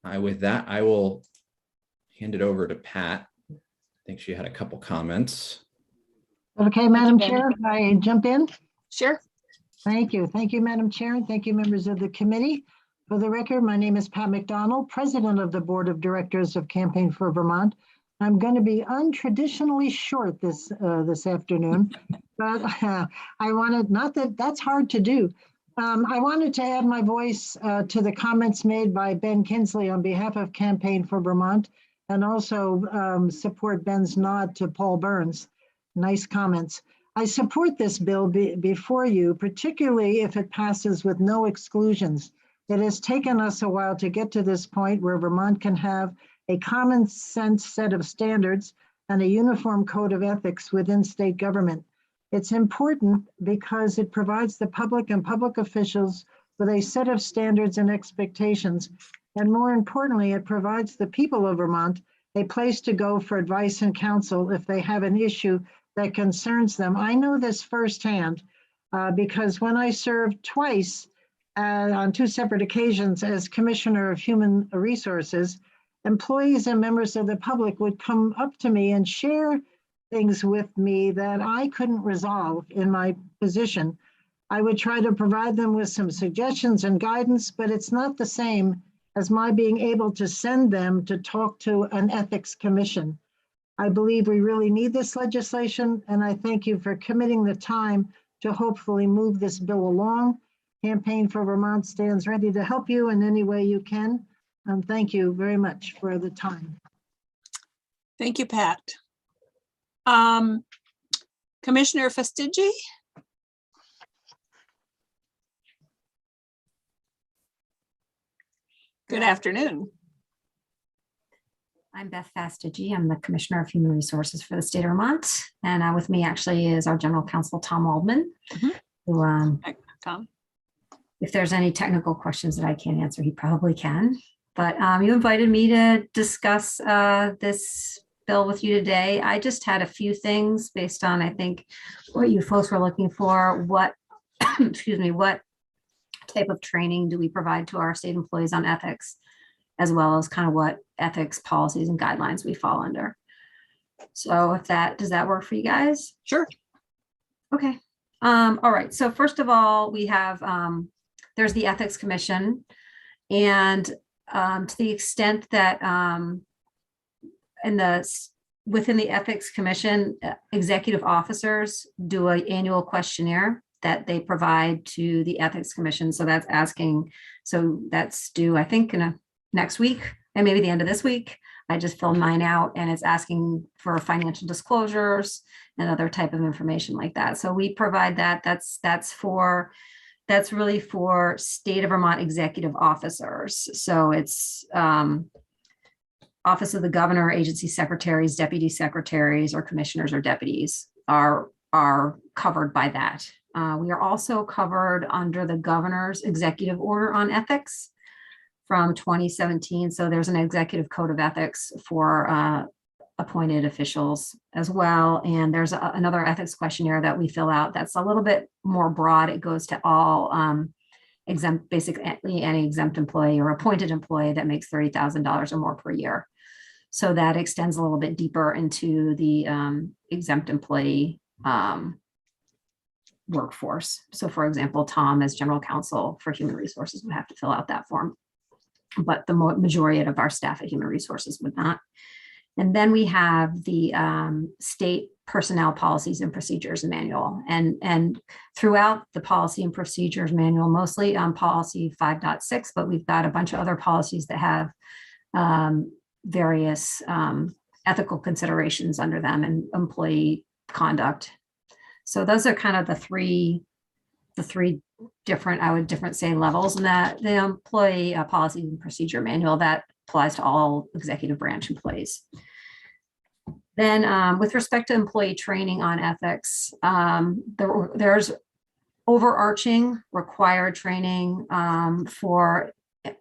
with that, I will hand it over to Pat. I think she had a couple comments. Okay, Madam Chair, if I jump in? Sure. Thank you. Thank you, Madam Chair, and thank you, members of the committee. For the record, my name is Pat Mcdonald, President of the Board of Directors of Campaign for Vermont. I'm going to be untraditionally short this afternoon, but I wanted, not that that's hard to do. I wanted to add my voice to the comments made by Ben Kinsley on behalf of Campaign for Vermont, and also support Ben's nod to Paul Burns. Nice comments. I support this bill before you, particularly if it passes with no exclusions. It has taken us a while to get to this point where Vermont can have a common sense set of standards and a uniform code of ethics within state government. It's important because it provides the public and public officials with a set of standards and expectations And more importantly, it provides the people of Vermont a place to go for advice and counsel if they have an issue that concerns them. I know this firsthand because when I served twice on two separate occasions as Commissioner of Human Resources, employees and members of the public would come up to me and share things with me that I couldn't resolve in my position. I would try to provide them with some suggestions and guidance, but it's not the same as my being able to send them to talk to an ethics commission. I believe we really need this legislation, and I thank you for committing the time to hopefully move this bill along. Campaign for Vermont stands ready to help you in any way you can. And thank you very much for the time. Thank you, Pat. Commissioner Fastigi? Good afternoon. I'm Beth Fastigi. I'm the Commissioner of Human Resources for the state of Vermont. And with me actually is our General Counsel, Tom Waldman, who, Tom. if there's any technical questions that I can't answer, he probably can. But you invited me to discuss this bill with you today. I just had a few things based on, I think, what you folks were looking for. What, excuse me, what type of training do we provide to our state employees on ethics, as well as kind of what ethics policies and guidelines we fall under. So if that, does that work for you guys? Sure. Okay. All right. So first of all, we have, there's the Ethics Commission, and to the extent that within the Ethics Commission, executive officers do an annual questionnaire that they provide to the Ethics Commission. So that's asking, so that's due, I think, in next week and maybe the end of this week. I just filled mine out, and it's asking for financial disclosures and other type of information like that. So we provide that. That's really for state of Vermont executive officers. So it's Office of the Governor, agency secretaries, deputy secretaries, or commissioners or deputies are covered by that. We are also covered under the governor's executive order on ethics from 2017. So there's an executive code of ethics for appointed officials as well. And there's another ethics questionnaire that we fill out that's a little bit more broad. It goes to all exempt, basically any exempt employee or appointed employee that makes $30,000 or more per year. So that extends a little bit deeper into the exempt employee workforce. So for example, Tom as general counsel for human resources would have to fill out that form, but the majority of our staff at human resources would not. And then we have the state personnel policies and procedures manual, and throughout the policy and procedures manual, mostly on policy 5.6, but we've got a bunch of other policies that have various ethical considerations under them and employee conduct. So those are kind of the three different, I would say levels, and that the employee policy and procedure manual that applies to all executive branch employees. Then with respect to employee training on ethics, there's overarching required training for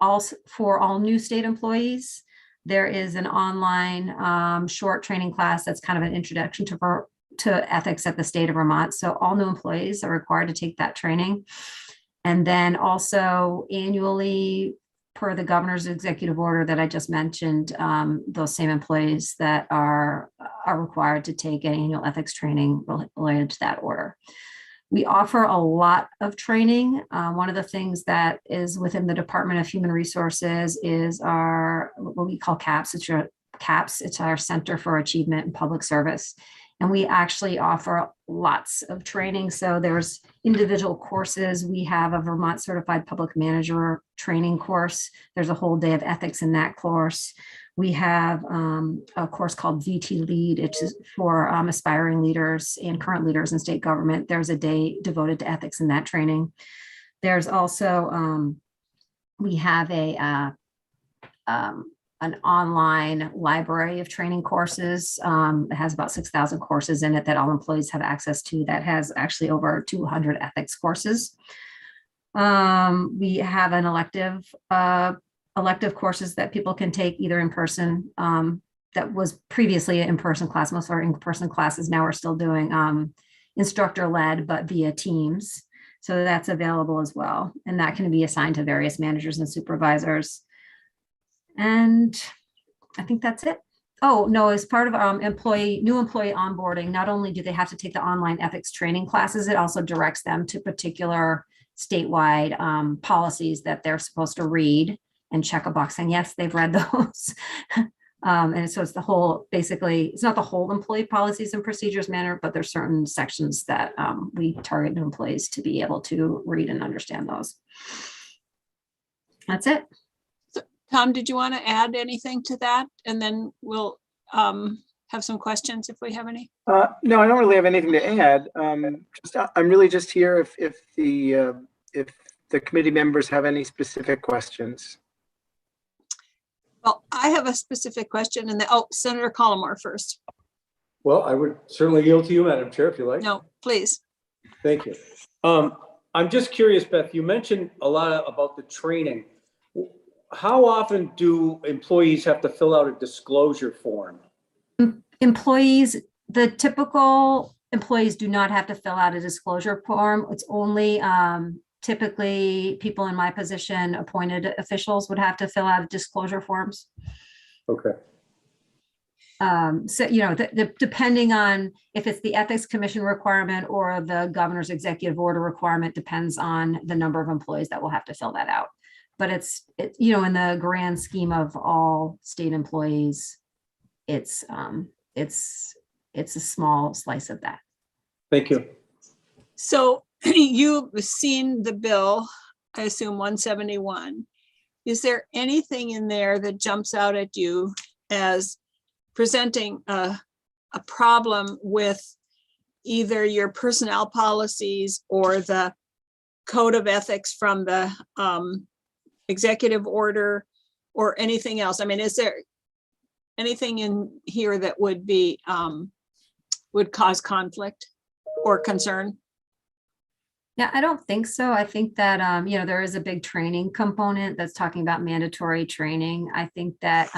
all new state employees. There is an online short training class that's kind of an introduction to ethics at the state of Vermont. So all new employees are required to take that training. And then also annually, per the governor's executive order that I just mentioned, those same employees that are required to take an annual ethics training related to that order. We offer a lot of training. One of the things that is within the Department of Human Resources is what we call CAPS. It's our Center for Achievement in Public Service. And we actually offer lots of training. So there's individual courses. We have a Vermont Certified Public Manager training course. There's a whole day of ethics in that course. We have a course called VT Lead, which is for aspiring leaders and current leaders in state government. There's a day devoted to ethics in that training. There's also, we have an online library of training courses. It has about 6,000 courses in it that all employees have access to, that has actually over 200 ethics courses. We have an elective elective courses that people can take either in person. That was previously an in-person class. Most of our in-person classes now are still doing instructor-led, but via Teams. So that's available as well. And that can be assigned to various managers and supervisors. And I think that's it. Oh, no, as part of new employee onboarding, not only do they have to take the online ethics training classes, it also directs them to particular statewide policies that they're supposed to read and check a box saying, yes, they've read those. And so it's the whole, basically, it's not the whole employee policies and procedures manual, but there's certain sections that we target new employees to be able to read and understand those. That's it. Tom, did you want to add anything to that? And then we'll have some questions if we have any. No, I don't really have anything to add. I'm really just here if the committee members have any specific questions. Well, I have a specific question and Senator Collmore first. Well, I would certainly yield to you, Madam Chair, if you like. No, please. Thank you. I'm just curious, Beth, you mentioned a lot about the training. How often do employees have to fill out a disclosure form? Employees, the typical employees do not have to fill out a disclosure form. It's only typically people in my position, appointed officials, would have to fill out disclosure forms. Okay. So, depending on if it's the Ethics Commission requirement or the governor's executive order requirement, depends on the number of employees that will have to fill that out. But it's in the grand scheme of all state employees, it's a small slice of that. Thank you. So you've seen the bill, I assume 171. Is there anything in there that jumps out at you as presenting a problem with either your personnel policies or the code of ethics from the executive order or anything else? I mean, is there anything in here that would be would cause conflict or concern? Yeah, I don't think so. I think that, there is a big training component that's talking about mandatory training. I think that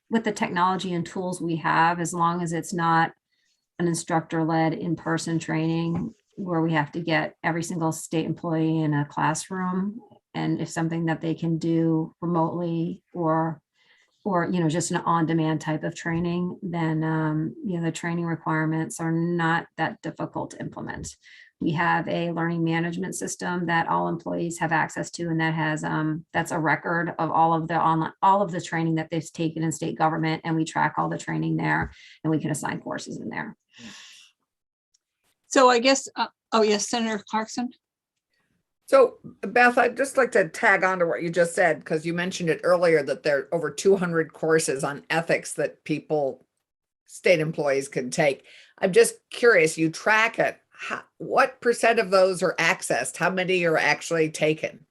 with the technology and tools we have, as long as it's not an instructor-led in-person training where we have to get every single state employee in a classroom, and if something that they can do remotely or just an on-demand type of training, then the training requirements are not that difficult to implement. We have a learning management system that all employees have access to, and that has that's a record of all of the training that they've taken in state government, and we track all the training there, and we can assign courses in there. So I guess, oh yes, Senator Clarkson. So Beth, I'd just like to tag on to what you just said, because you mentioned it earlier that there are over 200 courses on ethics that state employees can take. I'm just curious, you track it. What percent of those are accessed? How many are actually taken?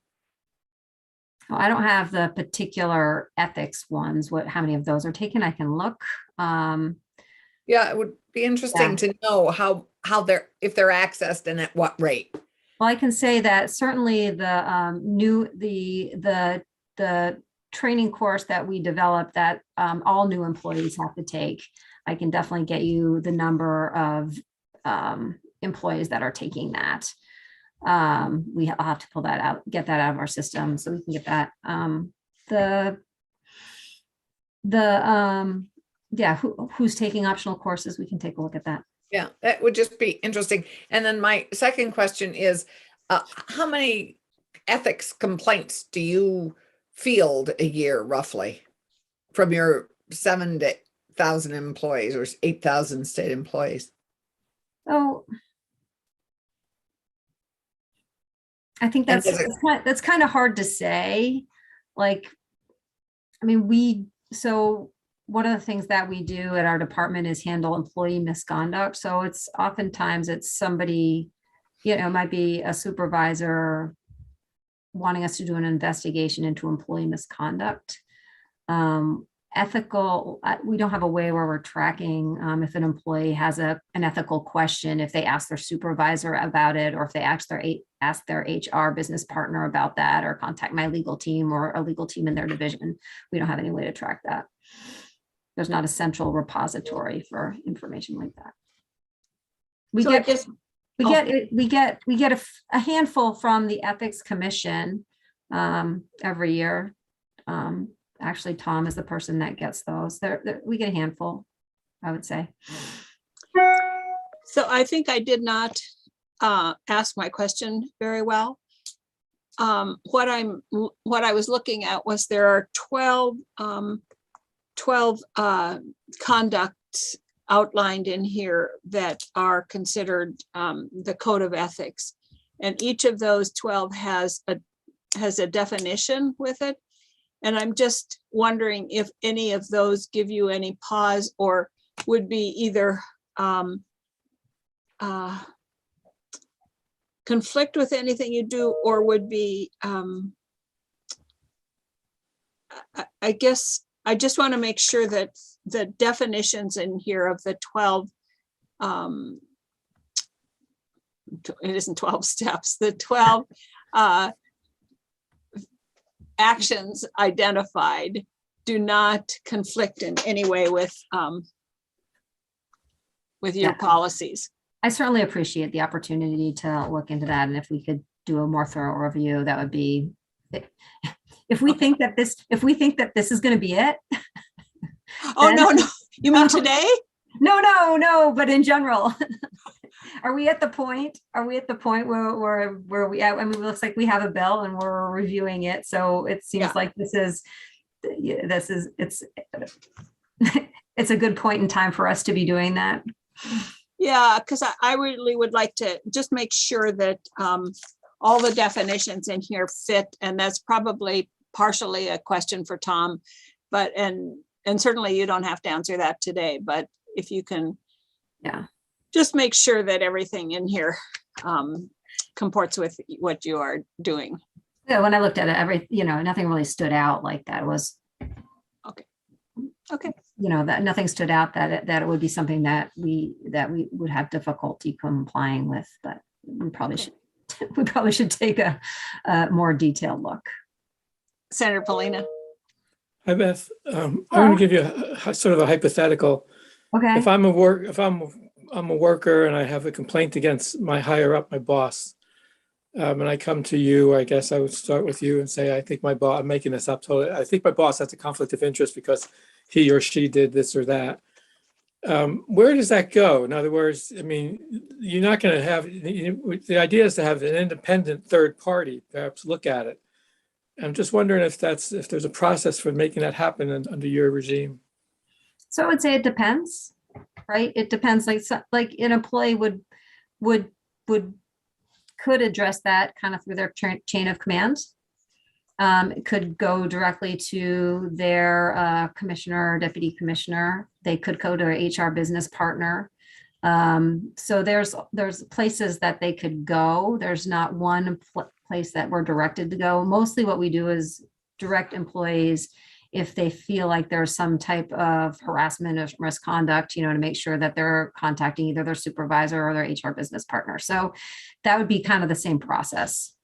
Well, I don't have the particular ethics ones. How many of those are taken? I can look. Yeah, it would be interesting to know how if they're accessed and at what rate. Well, I can say that certainly the training course that we developed that all new employees have to take, I can definitely get you the number of employees that are taking that. I'll have to pull that out, get that out of our system so we can get that. Who's taking optional courses, we can take a look at that. Yeah, that would just be interesting. And then my second question is, how many ethics complaints do you field a year roughly from your 7,000 employees or 8,000 state employees? Oh, I think that's kind of hard to say. Like, I mean, one of the things that we do at our department is handle employee misconduct. So it's oftentimes somebody, it might be a supervisor wanting us to do an investigation into employee misconduct. And ethical, we don't have a way where we're tracking if an employee has an ethical question, if they ask their supervisor about it, or if they ask their HR business partner about that, or contact my legal team or a legal team in their division. We don't have any way to track that. There's not a central repository for information like that. We get a handful from the Ethics Commission every year. Actually, Tom is the person that gets those. We get a handful, I would say. So I think I did not ask my question very well. What I was looking at was there are 12 conducts outlined in here that are considered the code of ethics, and each of those 12 has a definition with it. And I'm just wondering if any of those give you any pause or would be either conflict with anything you do, or would be, I guess, I just want to make sure that the definitions in here of the 12, it isn't 12 steps, the 12 actions identified do not conflict in any way with your policies. I certainly appreciate the opportunity to look into that. And if we could do a more thorough review, that would be, if we think that this is going to be it. Oh, no. You mean today? No, but in general. Are we at the point where we, I mean, it looks like we have a bill and we're reviewing it. So it seems like it's a good point in time for us to be doing that. Yeah, because I really would like to just make sure that all the definitions in here fit. And that's probably partially a question for Tom, but, and certainly you don't have to answer that today, but if you can, just make sure that everything in here comports with what you are doing. Yeah, when I looked at it, nothing really stood out like that. It was okay. That nothing stood out that it would be something that we would have difficulty complying with, but we probably should take a more detailed look. Senator Polina. Hi, Beth. I'm going to give you a sort of a hypothetical. Okay. If I'm a worker and I have a complaint against my higher up, my boss, and I come to you, I guess I would start with you and say, I think my boss, I'm making this up, totally. I think my boss has a conflict of interest because he or she did this or that. Where does that go? In other words, I mean, you're not going to have, the idea is to have an independent third party perhaps look at it. I'm just wondering if there's a process for making that happen under your regime. So I would say it depends, right? It depends. Like an employee could address that kind of through their chain of command. It could go directly to their commissioner or deputy commissioner. They could go to their HR business partner. So there's places that they could go. There's not one place that we're directed to go. Mostly what we do is direct employees if they feel like there's some type of harassment or misconduct, to make sure that they're contacting either their supervisor or their HR business partner. So that would be kind of the same process.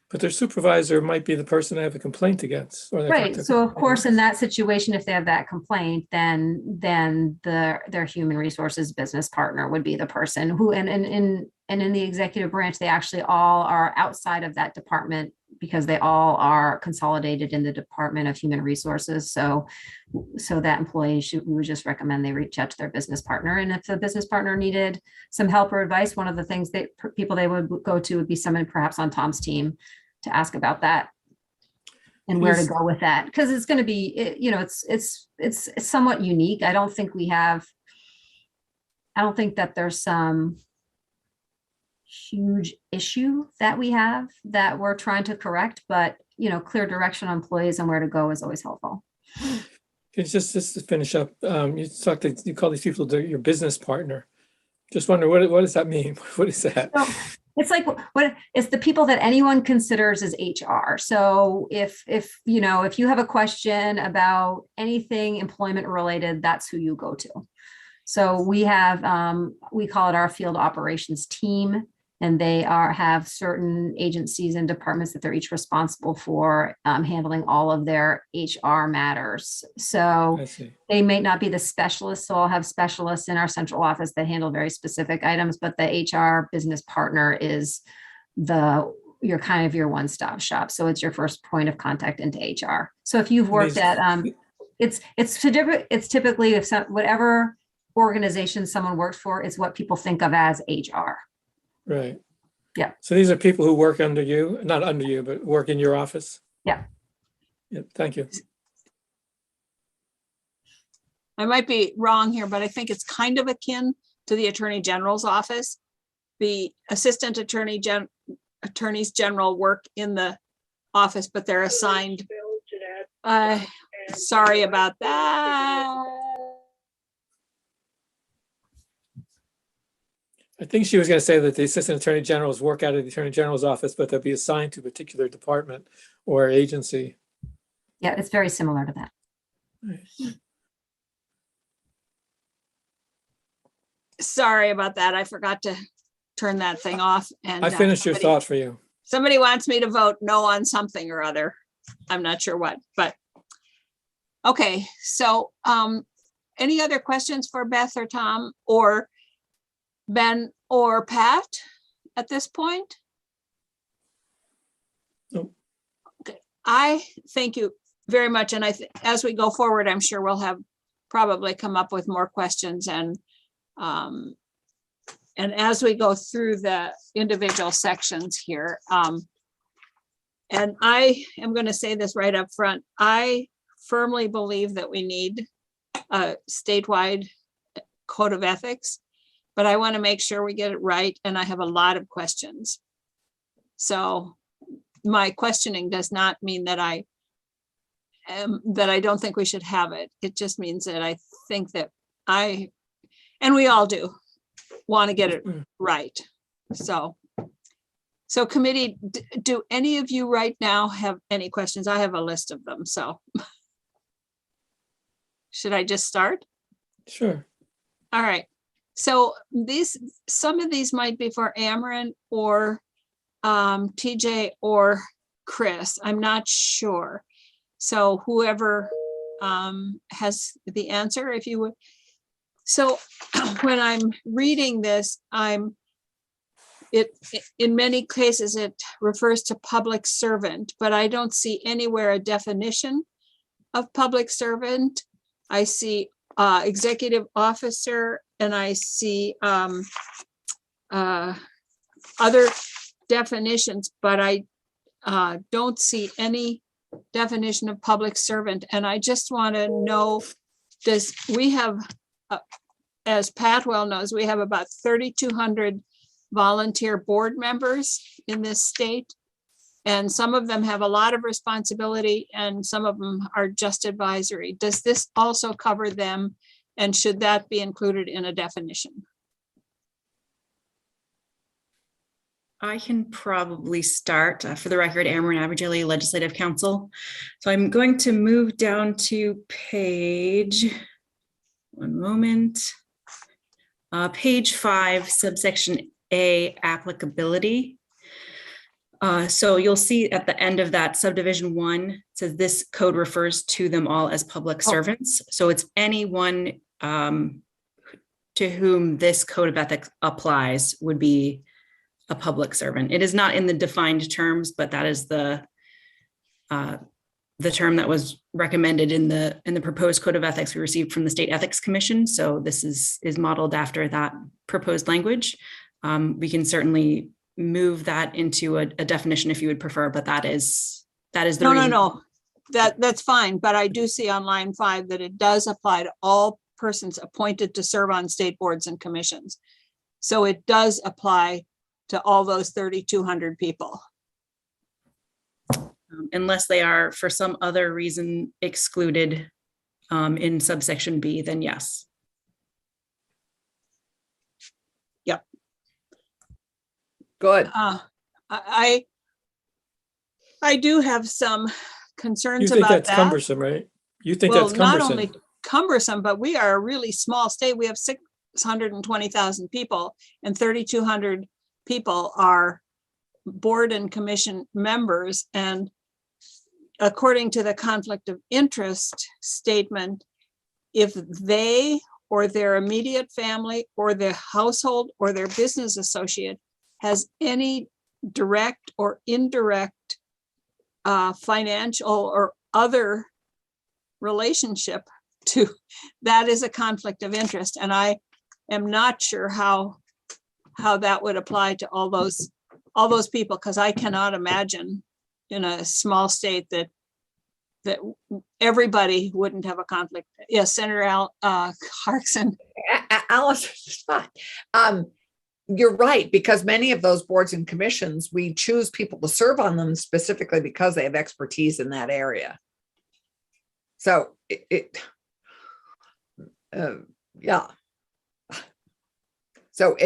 But their supervisor might be the person they have a complaint against. Right. So of course, in that situation, if they have that complaint, then their human resources business partner would be the person who, and in the executive branch, they actually all are outside of that department because they all are consolidated in the Department of Human Resources. So that employee we would just recommend they reach out to their business partner. And if the business partner needed some help or advice, one of the things people they would go to would be someone perhaps on Tom's team to ask about that and where to go with that. Because it's going to be, it's somewhat unique. I don't think that there's some huge issue that we have that we're trying to correct, but clear direction on employees and where to go is always helpful. It's just to finish up, you call these people your business partner. Just wonder, what does that mean? What is that? So it's like what it's the people that anyone considers as HR. So if you have a question about anything employment related, that's who you go to. So we have we call it our field operations team, and they have certain agencies and departments that they're each responsible for handling all of their HR matters. So I see. they may not be the specialists. So I'll have specialists in our central office that handle very specific items, but the HR business partner is your one-stop shop. So it's your first point of contact into HR. So if you've worked at, it's typically whatever organization someone works for is what people think of as HR. Right. Yeah. So these are people who work under you, not under you, but work in your office? Yeah. Yeah, thank you. I might be wrong here, but I think it's kind of akin to the Attorney General's office. The assistant attorneys general work in the office, but they're assigned. Sorry about that. I think she was going to say that the assistant attorney generals work out of the attorney general's office, but they'll be assigned to a particular department or agency. Yeah, it's very similar to that. Right. Sorry about that. I forgot to turn that thing off. And I finished your thought for you. Somebody wants me to vote no on something or other. I'm not sure what, but okay. So any other questions for Beth or Tom or Ben or Pat at this point? Nope. Okay. I thank you very much. And as we go forward, I'm sure we'll have probably come up with more questions and as we go through the individual sections here, and I am going to say this right up front, I firmly believe that we need a statewide code of ethics, but I want to make sure we get it right, and I have a lot of questions. So my questioning does not mean that I don't think we should have it. It just means that I think that and we all do, want to get it right. So committee, do any of you right now have any questions? I have a list of them, so. Should I just start? Sure. All right. So some of these might be for Ameren or TJ or Chris. I'm not sure. So whoever has the answer, if you would. So when I'm reading this, in many cases, it refers to public servant, but I don't see anywhere a definition of public servant. I see executive officer, and I see other definitions, but I don't see any definition of public servant. And I just want to know, we have, as Pat well knows, we have about 3,200 volunteer board members in this state. And some of them have a lot of responsibility and some of them are just advisory. Does this also cover them? And should that be included in a definition? I can probably start. For the record, Ameren Abergele Legislative Council. So I'm going to move down to page, one moment, page 5, subsection A, applicability. So you'll see at the end of that subdivision 1, it says this code refers to them all as public servants. So it's anyone to whom this code of ethics applies would be a public servant. It is not in the defined terms, but that is the term that was recommended in the proposed code of ethics we received from the State Ethics Commission. So this is modeled after that proposed language. We can certainly move that into a definition if you would prefer, but that is the reason. No. That's fine, but I do see on line 5 that it does apply to all persons appointed to serve on state boards and commissions. So it does apply to all those 3,200 people. Unless they are for some other reason excluded in subsection B, then yes. Good. I do have some concerns You think about that's that. cumbersome, right? You think Well, that's not cumbersome? only cumbersome, but we are a really small state. We have 620,000 people, and 3,200 people are board and commission members. And according to the conflict of interest statement, if they or their immediate family or their household or their business associate has any direct or indirect financial or other relationship to, that is a conflict of interest. And I am not sure how that would apply to all those people, because I cannot imagine in a small state that everybody wouldn't have a conflict. Yes, Senator Clarkson. Alice, you're right, because many of those boards and commissions, we choose people to serve on them specifically because they have expertise in that area. So yeah. So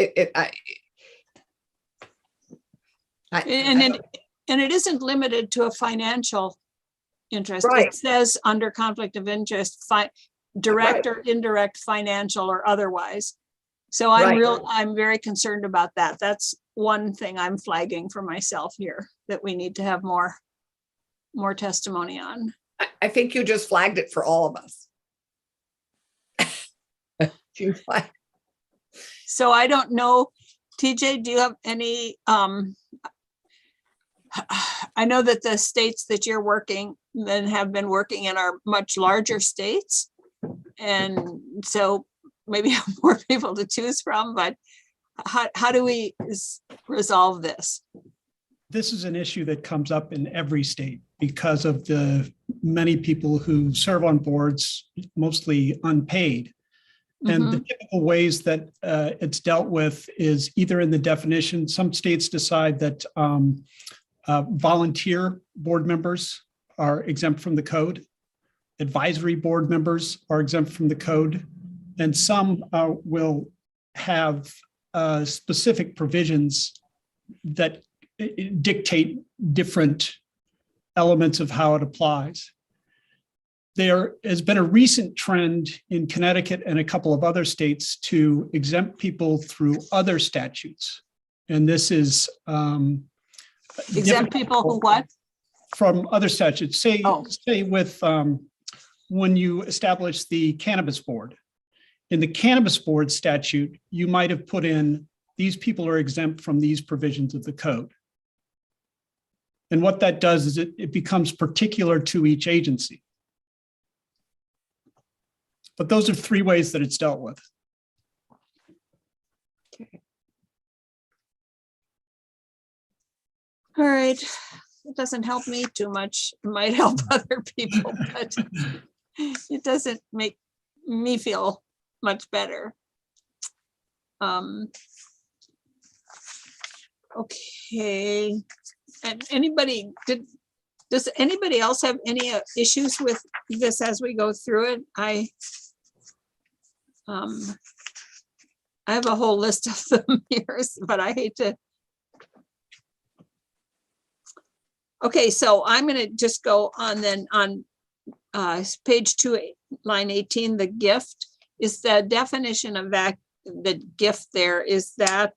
And it isn't limited to a financial interest. Right. It says under conflict of interest, direct or indirect, financial or otherwise. So I'm very concerned about that. That's one thing I'm flagging for myself here, that we need to have more testimony on. I think you just flagged it for all of us. So I don't know, TJ, do you have any, I know that the states that you're working and have been working in are much larger states. And so maybe have more people to choose from, but how do we resolve this? This is an issue that comes up in every state because of the many people who serve on boards, mostly unpaid. And the typical ways that it's dealt with is either in the definition. Some states decide that volunteer board members are exempt from the code. Advisory board members are exempt from the code. And some will have specific provisions that dictate different elements of how it applies. There has been a recent trend in Connecticut and a couple of other states to exempt people through other statutes. And this is exempt people who what? From other statutes. Say with when you establish the cannabis board. In the cannabis board statute, you might have put in, these people are exempt from these provisions of the code. And what that does is it becomes particular to each agency. But those are three ways that it's dealt with. All right, it doesn't help me too much. It might help other people, but it doesn't make me feel much better. Okay, and does anybody else have any issues with this as we go through it? I have a whole list of them here, but I hate to. Okay, so I'm going to just go on then on page 2, line 18, the gift is the definition of that, the gift there is that,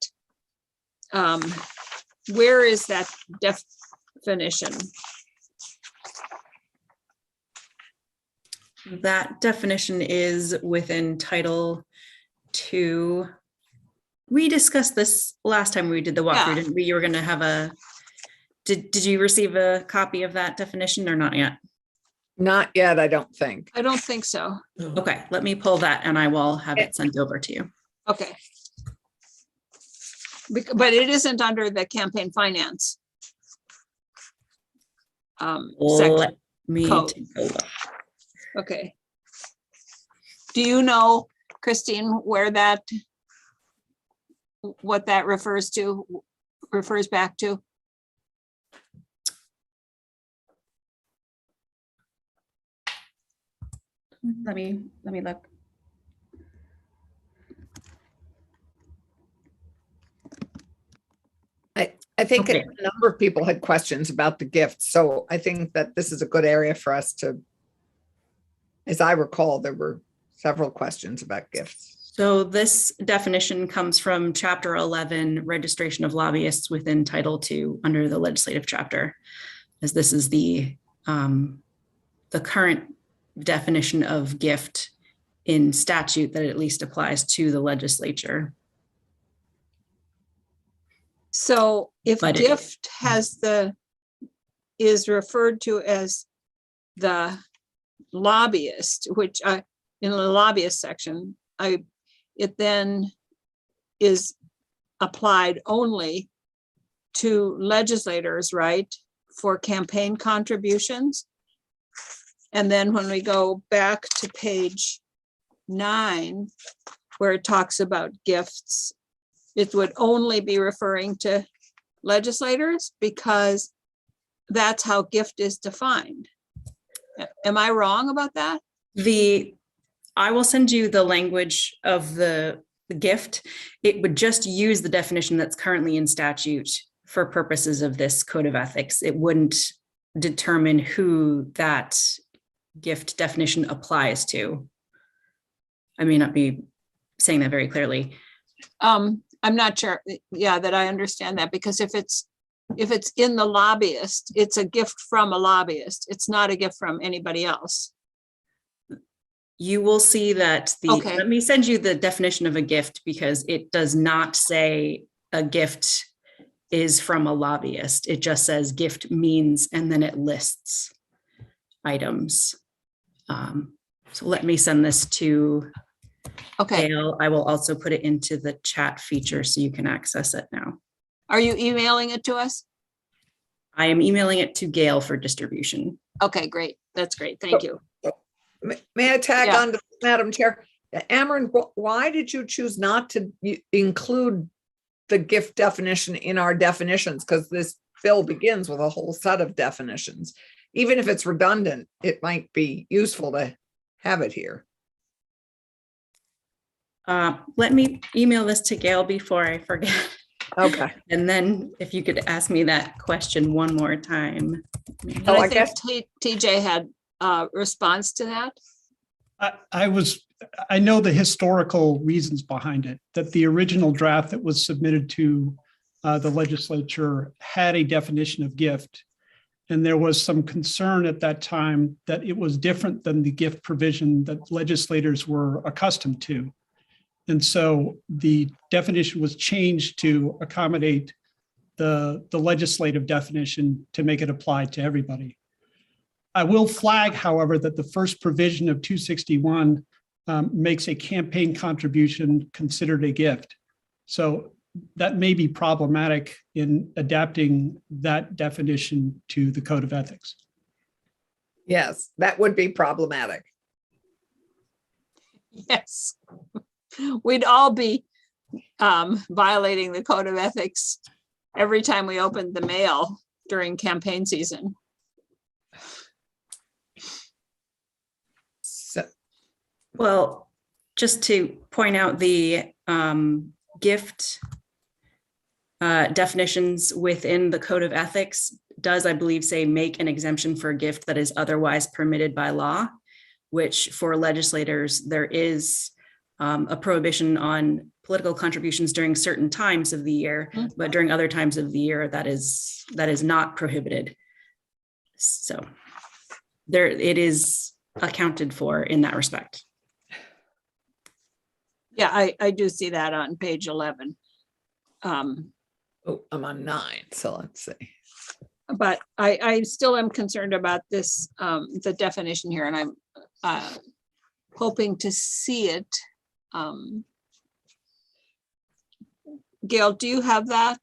where is that definition? That definition is within Title II. We discussed this last time we did the walkthrough, didn't we? You were going to have a, did you receive a copy of that definition or not yet? Not yet, I don't think. I don't think so. Okay, let me pull that and I will have it sent over to you. Okay. But it isn't under the campaign finance. Let me code. take a look. Okay. Do you know, Christine, where that, what that refers back to? Let me look. I think Okay. a number of people had questions about the gifts, so I think that this is a good area for us to, as I recall, there were several questions about gifts. So this definition comes from Chapter 11, Registration of Lobbyists within Title II under the legislative chapter, as this is the current definition of gift in statute that at least applies to the legislature. So if But gift is referred to as the lobbyist, which in the lobbyist section, it then is applied only to legislators, right? For campaign contributions. And then when we go back to page 9, where it talks about gifts, it would only be referring to legislators because that's how gift is defined. Am I wrong about that? I will send you the language of the gift. It would just use the definition that's currently in statute for purposes of this code of ethics. It wouldn't determine who that gift definition applies to. I may not be saying that very clearly. I'm not sure, yeah, that I understand that, because if it's in the lobbyist, it's a gift from a lobbyist. It's not a gift from anybody else. You will see that Okay. Let me send you the definition of a gift, because it does not say a gift is from a lobbyist. It just says gift means, and then it lists items. So let me send this to Gail. I will also put it into the chat feature so you can access it now. Are you emailing it to us? I am emailing it to Gail for distribution. Okay, great. That's great. Thank you. May I tag Yeah. on to Madam Chair? Ameren, why did you choose not to include the gift definition in our definitions? Because this bill begins with a whole set of definitions. Even if it's redundant, it might be useful to have it here. Let me email this to Gail before I forget. Okay. And then if you could ask me that question one more time. And I think TJ had a response to that. I know the historical reasons behind it, that the original draft that was submitted to the legislature had a definition of gift. And there was some concern at that time that it was different than the gift provision that legislators were accustomed to. And so the definition was changed to accommodate the legislative definition to make it apply to everybody. I will flag, however, that the first provision of 261 makes a campaign contribution considered a gift. So that may be problematic in adapting that definition to the Code of Ethics. Yes, that would be problematic. Yes. We'd all be violating the Code of Ethics every time we opened the mail during campaign season. Well, just to point out the gift definitions within the Code of Ethics does, I believe, say make an exemption for a gift that is otherwise permitted by law, which for legislators, there is a prohibition on political contributions during certain times of the year, but during other times of the year, that is not prohibited. So there, it is accounted for in that respect. Yeah, I do see that on page 11. Oh, I'm on 9, so let's see. But I still am concerned about this, the definition here, and I'm hoping to see it. Gail, do you have that?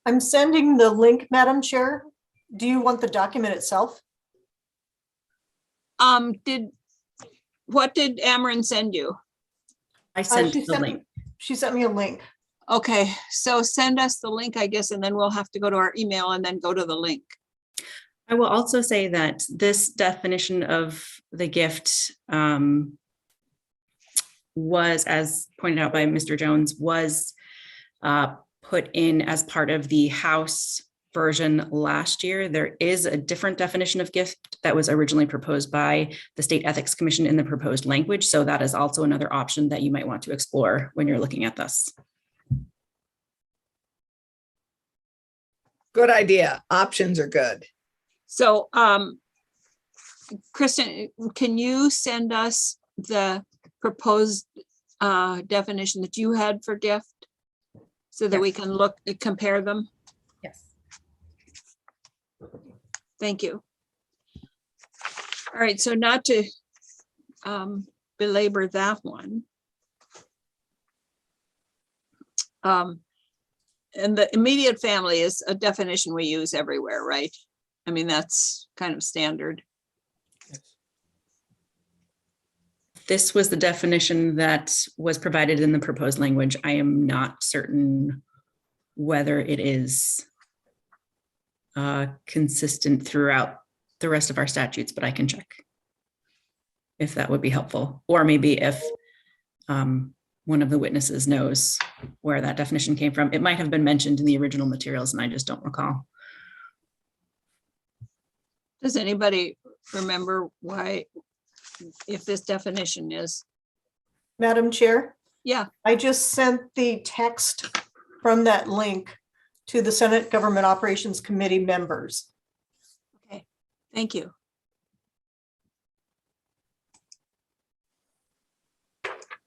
I'm sending the link, Madam Chair. Do you want the document itself? What did Ameren send you? I sent the link. She sent me a link. Okay, so send us the link, I guess, and then we'll have to go to our email and then go to the link. I will also say that this definition of the gift was, as pointed out by Mr. Jones, was put in as part of the House version last year. There is a different definition of gift that was originally proposed by the State Ethics Commission in the proposed language. So that is also another option that you might want to explore when you're looking at this. Good idea. Options are good. So, Kristen, can you send us the proposed definition that you had for gift so that we can look, compare them? Yes. Thank you. All right, so not to belabor that one. And the immediate family is a definition we use everywhere, right? I mean, that's kind of standard. This was the definition that was provided in the proposed language. I am not certain whether it is consistent throughout the rest of our statutes, but I can check if that would be helpful. Or maybe if one of the witnesses knows where that definition came from. It might have been mentioned in the original materials and I just don't recall. Does anybody remember why, if this definition is? Madam Chair, Yeah, I just sent the text from that link to the Senate Government Operations Committee members. okay, thank you.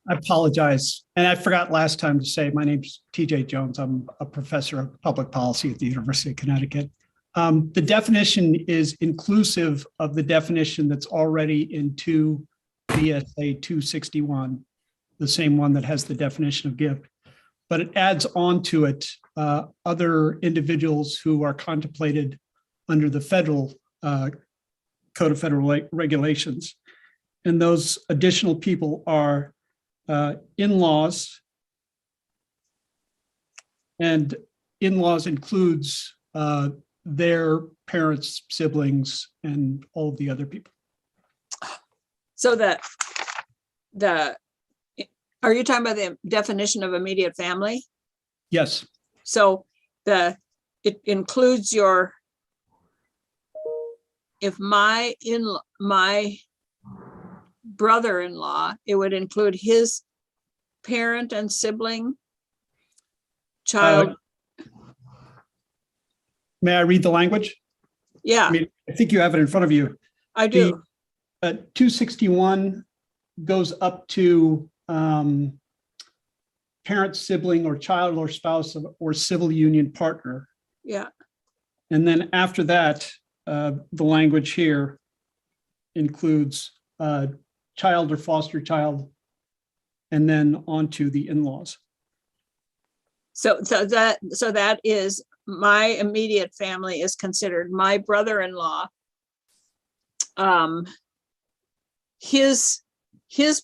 I apologize. And I forgot last time to say, my name's TJ Jones. I'm a professor of public policy at the University of Connecticut. The definition is inclusive of the definition that's already in 2 VSA 261, the same one that has the definition of gift. But it adds on to it other individuals who are contemplated under the federal Code of Federal Regulations. And those additional people are in-laws, and in-laws includes their parents, siblings, and all of the other people. So are you talking about the definition of immediate family? Yes. So it includes if my brother-in-law, it would include his parent and sibling, child. May I read the language? Yeah, I mean, I think you have it in front of you. I do. 261 goes up to parent, sibling, or child or spouse or civil union partner. Yeah. And then after that, the language here includes child or foster child, and then on to the in-laws. So that is, my immediate family is considered my brother-in-law, his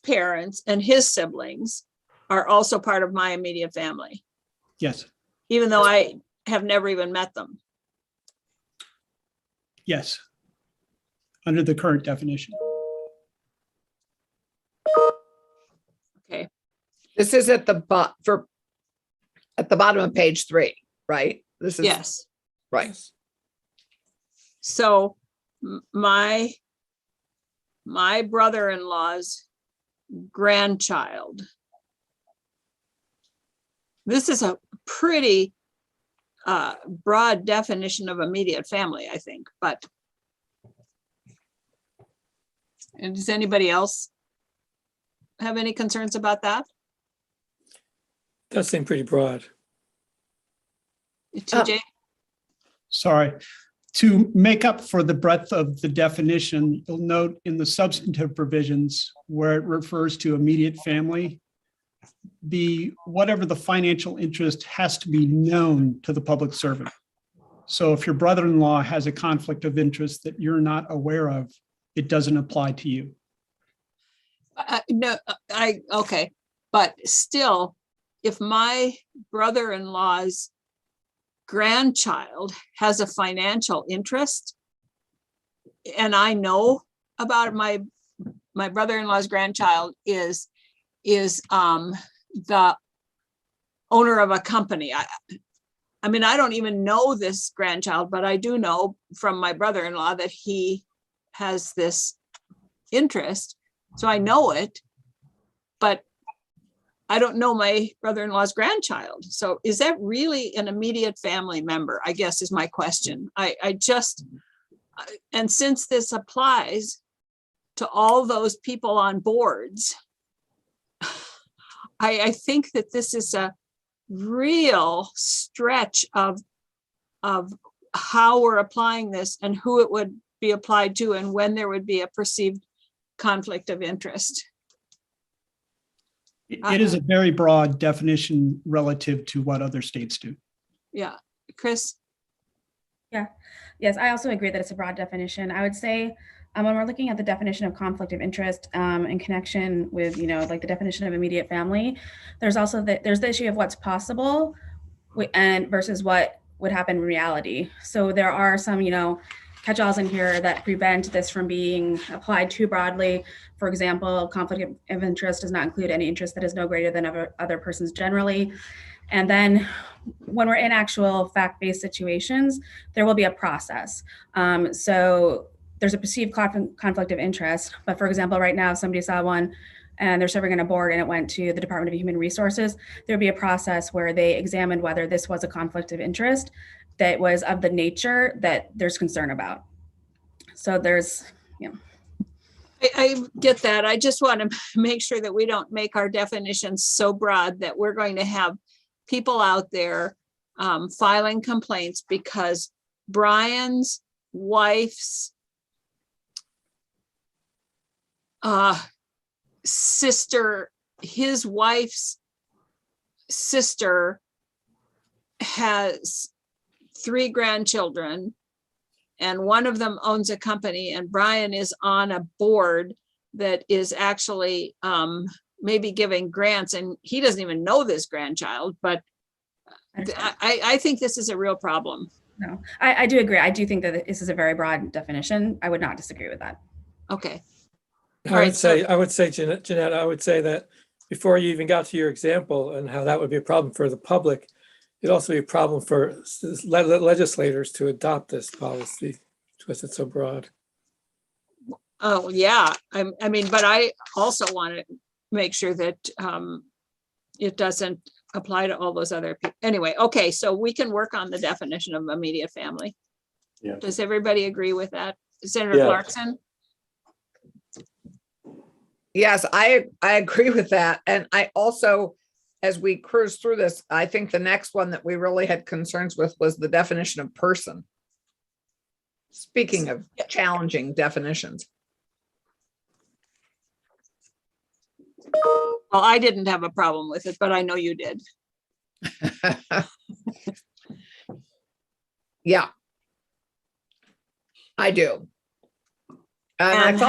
parents and his siblings are also part of my immediate family, Yes, even though I have never even met them. yes. Under the current definition. Okay. This is at the bottom of page 3, right? This is Yes. right. So my brother-in-law's grandchild. This is a pretty broad definition of immediate family, I think, but. And does anybody else have any concerns about that? Does seem pretty broad. TJ? Sorry. To make up for the breadth of the definition, you'll note in the substantive provisions where it refers to immediate family, whatever the financial interest has to be known to the public servant. So if your brother-in-law has a conflict of interest that you're not aware of, it doesn't apply to you. No, okay, but still, if my brother-in-law's grandchild has a financial interest, and I know about my brother-in-law's grandchild is the owner of a company. I mean, I don't even know this grandchild, but I do know from my brother-in-law that he has this interest. So I know it, but I don't know my brother-in-law's grandchild. So is that really an immediate family member, I guess is my question. And since this applies to all those people on boards, I think that this is a real stretch of how we're applying this and who it would be applied to and when there would be a perceived conflict of interest. It is a very broad definition relative to what other states do. Yeah, Chris? Yeah, yes, I also agree that it's a broad definition. I would say when we're looking at the definition of conflict of interest in connection with, like the definition of immediate family, there's also there's the issue of what's possible and versus what would happen in reality. So there are some, catch-alls in here that prevent this from being applied too broadly. For example, conflict of interest does not include any interest that is no greater than other persons generally. And then when we're in actual fact-based situations, there will be a process. So there's a perceived conflict of interest, but for example, right now, if somebody saw one and they're serving on a board and it went to the Department of Human Resources, there'd be a process where they examined whether this was a conflict of interest that was of the nature that there's concern about. So there's, I get that. I just want to make sure that we don't make our definitions so broad that we're going to have people out there filing complaints because Brian's wife's sister, his wife's sister has 3 grandchildren and one of them owns a company and Brian is on a board that is actually maybe giving grants and he doesn't even know this grandchild, but I think this is a real problem. No, I do agree. I do think that this is a very broad definition. I would not disagree with that. Okay. I would say, Jeanette, I would say that before you even got to your example and how that would be a problem for the public, it'd also be a problem for legislators to adopt this policy because it's so broad. Oh, yeah. I mean, but I also want to make sure that it doesn't apply to all those other people. Anyway, okay, so we can work on the definition of immediate family. Yeah. Does everybody agree with that? Senator Clarkson? Yes, I agree with that. And I also, as we cruise through this, I think the next one that we really had concerns with was the definition of person. Speaking of challenging definitions. Well, I didn't have a problem with it, but I know you did. Yeah, I do. And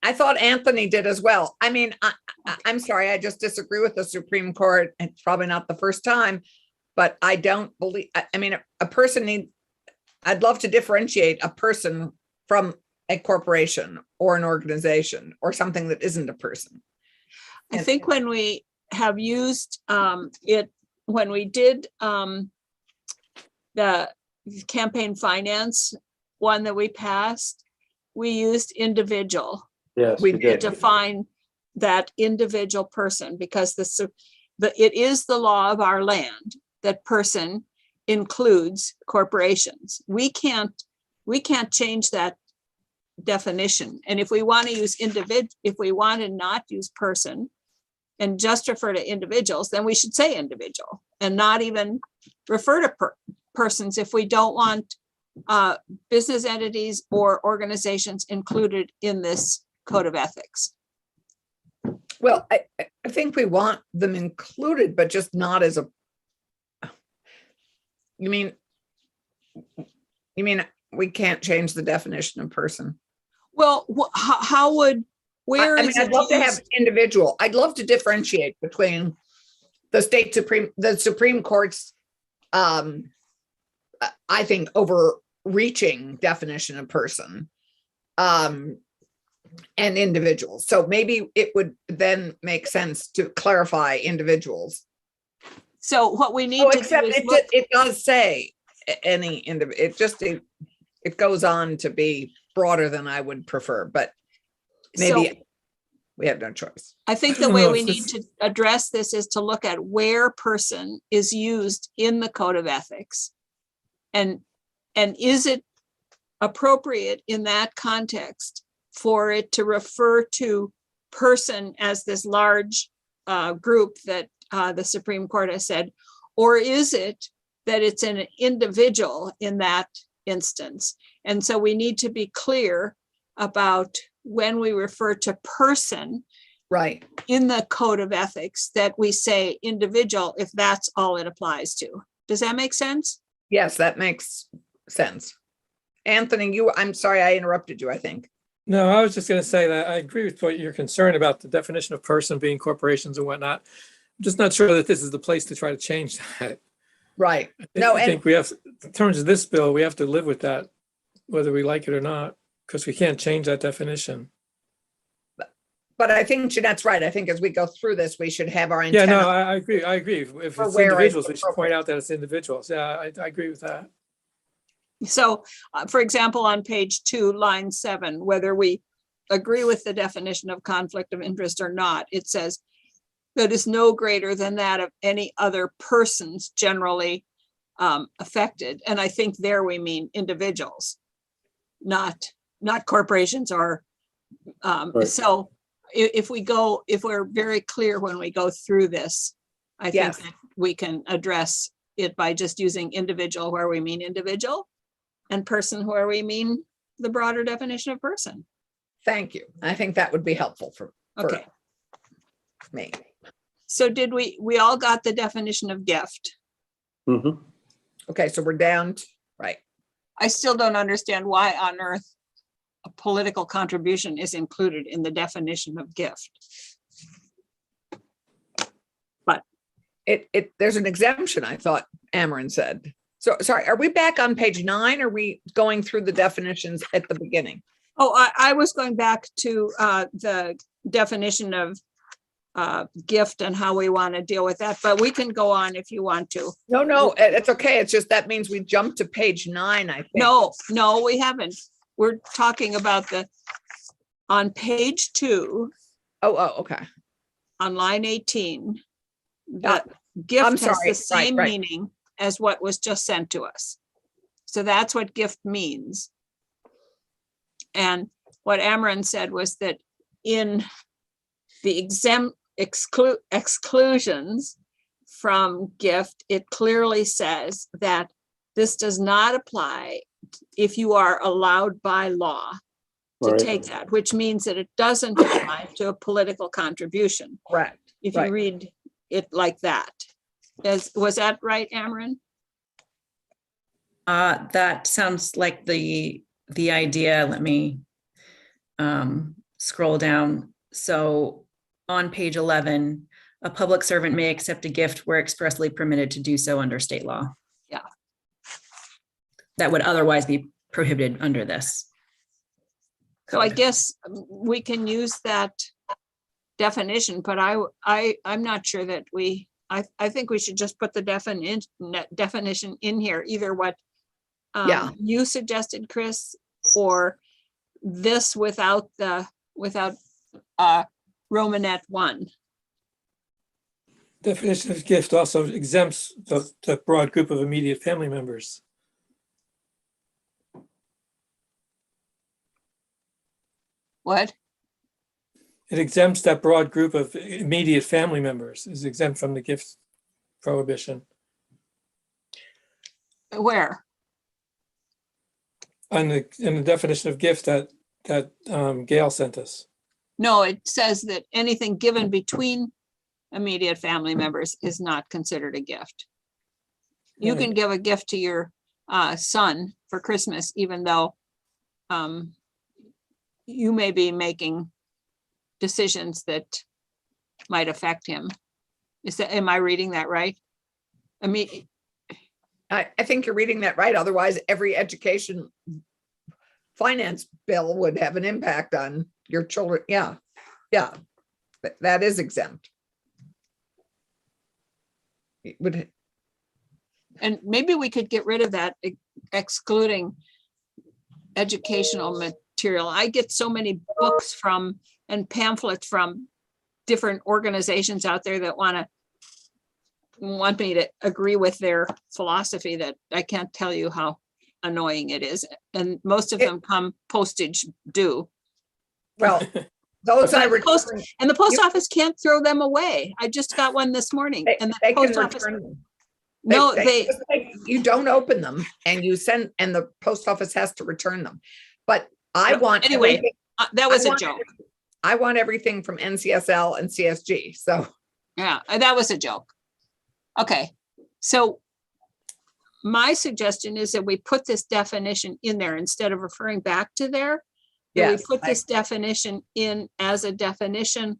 I thought Anthony did as well. I mean, I'm sorry, I just disagree with the Supreme Court. It's probably not the first time, but I don't believe, I mean, a person I'd love to differentiate a person from a corporation or an organization or something that isn't a person. I think when we have used it, when we did the campaign finance one that we passed, we used individual. Yes, we did define that individual person because it is the law of our land that person includes corporations. We can't change that definition. And if we want to use if we want to not use person and just refer to individuals, then we should say individual and not even refer to persons if we don't want business entities or organizations included in this code of ethics. Well, I think we want them included, but just not as a, you mean we can't change the definition of person? Well, how would, where I mean, I'd love to have individual. I'd love to differentiate between the Supreme Court's, I think, overreaching definition of person and individuals. So maybe it would then make sense to clarify individuals. So what we need Oh, to do except is it, look, it does say any individual. It goes on to be broader than I would prefer, but maybe so we have no choice. I think I the don't way know we if need this- to address this is to look at where person is used in the code of ethics. And is it appropriate in that context for it to refer to person as this large group that the Supreme Court has said, or is it that it's an individual in that instance? And so we need to be clear about when we refer to person Right. in the code of ethics, that we say individual if that's all it applies to. Does that make sense? Yes, that makes sense. Anthony, I'm sorry, I interrupted you, I think. No, I was just going to say that I agree with what you're concerned about, the definition of person being corporations and whatnot. I'm just not sure that this is the place to try to change that. Right. I think we have, in terms of this bill, we have to live with that, whether we like it or not, because we can't change that definition. But I think Jeanette's right. I think as we go through this, we should have our Yeah, antenna. no, I agree. I agree. If For it's where individuals, it's we should point out that it's individuals. Yeah, I agree with that. So, for example, on page 2, line 7, whether we agree with the definition of conflict of interest or not, it says that is no greater than that of any other persons generally affected. And I think there we mean individuals, not corporations or Right. so if we're very clear when we go through this, I think Yes. that we can address it by just using individual where we mean individual and person where we mean the broader definition of person. Thank you. I think that would be helpful for Okay. me. So did we all got the definition of gift? Mhm. Okay, so we're down, right. I still don't understand why on earth a political contribution is included in the definition of gift. But there's an exemption, I thought Amarin said. So, sorry, are we back on page 9? Or are we going through the definitions at the beginning? oh, I was going back to the definition of gift and how we want to deal with that, but we can go on if you want to. No, it's okay. It's just that means we jumped to page 9, I think. No, we haven't. We're talking about on page 2. Oh, okay. On line 18, that gift I'm has sorry, the same right. meaning as what was just sent to us. So that's what gift means. And what Amarin said was that in the exclusions from gift, it clearly says that this does not apply if you are allowed by law to Right. take that, which means that it doesn't apply to a political contribution. Correct. If Right. you read it like that. Was that right, Amarin? That sounds like the idea. Let me scroll down. So on page 11, a public servant may accept a gift where expressly permitted to do so under state law. Yeah. That would otherwise be prohibited under this. So I guess we can use that definition, but I'm not sure that I think we should just put the definition in here, either what you suggested, Chris, or this without Romanet 1. Definition of gift also exempts the broad group of immediate family members. What? It exempts that broad group of immediate family members, is exempt from the gift prohibition. Where? In the definition of gift that Gail sent us. No, it says that anything given between immediate family members is not considered a gift. You can give a gift to your son for Christmas, even though you may be making decisions that might affect him. Am I reading that right? I mean, I think you're reading that right. Otherwise, every education finance bill would have an impact on your children. Yeah, yeah, that is exempt. It would. And maybe we could get rid of that excluding educational material. I get so many books from and pamphlets from different organizations out there that want me to agree with their philosophy that I can't tell you how annoying it is. And most of them come postage due. Well, those And I the post office can't throw them away. I just got one this morning and the they can post office. return them. No, You don't open them and you send, and the post office has to return them. But I want anyway, everything- that was I a want joke. I want everything from NCSL and CSG. So Yeah, that was a joke. Okay, so my suggestion is that we put this definition in there instead of referring back to there. That yes, we put this definition in as a definition,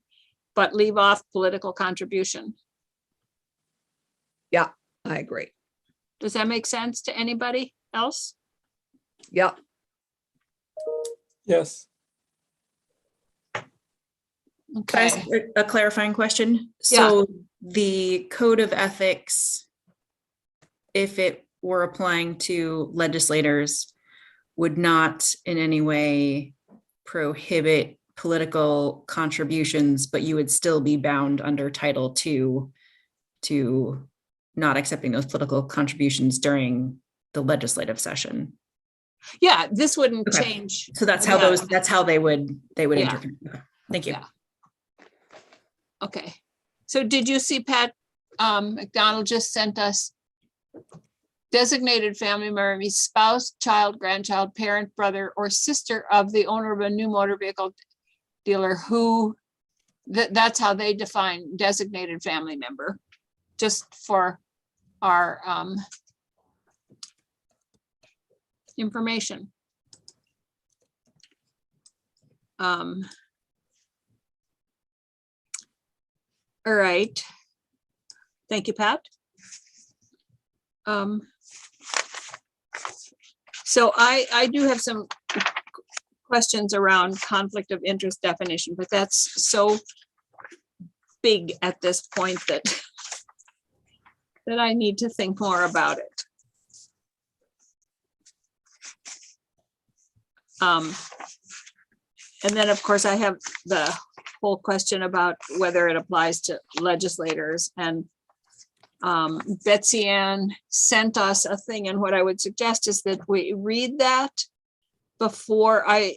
but leave off political contribution. yeah, I agree. Does that make sense to anybody else? Yeah. Yes. Can I Okay. ask a clarifying question? Yeah. So the code of ethics, if it were applying to legislators, would not in any way prohibit political contributions, but you would still be bound under Title II to not accepting those political contributions during the legislative session. Yeah, this wouldn't Okay. change. So that's how Yeah. that's how they would Yeah. interfere. Okay. Thank you. Yeah. Okay, so did you see Pat Mcdonald just sent us designated family member, means spouse, child, grandchild, parent, brother, or sister of the owner of a new motor vehicle dealer who, that's how they define designated family member, just for our information. All right. Thank you, Pat. So I do have some questions around conflict of interest definition, but that's so big at this point that I need to think more about it. And then, of course, I have the whole question about whether it applies to legislators, and Betsy Ann sent us a thing, and what I would suggest is that we read that before I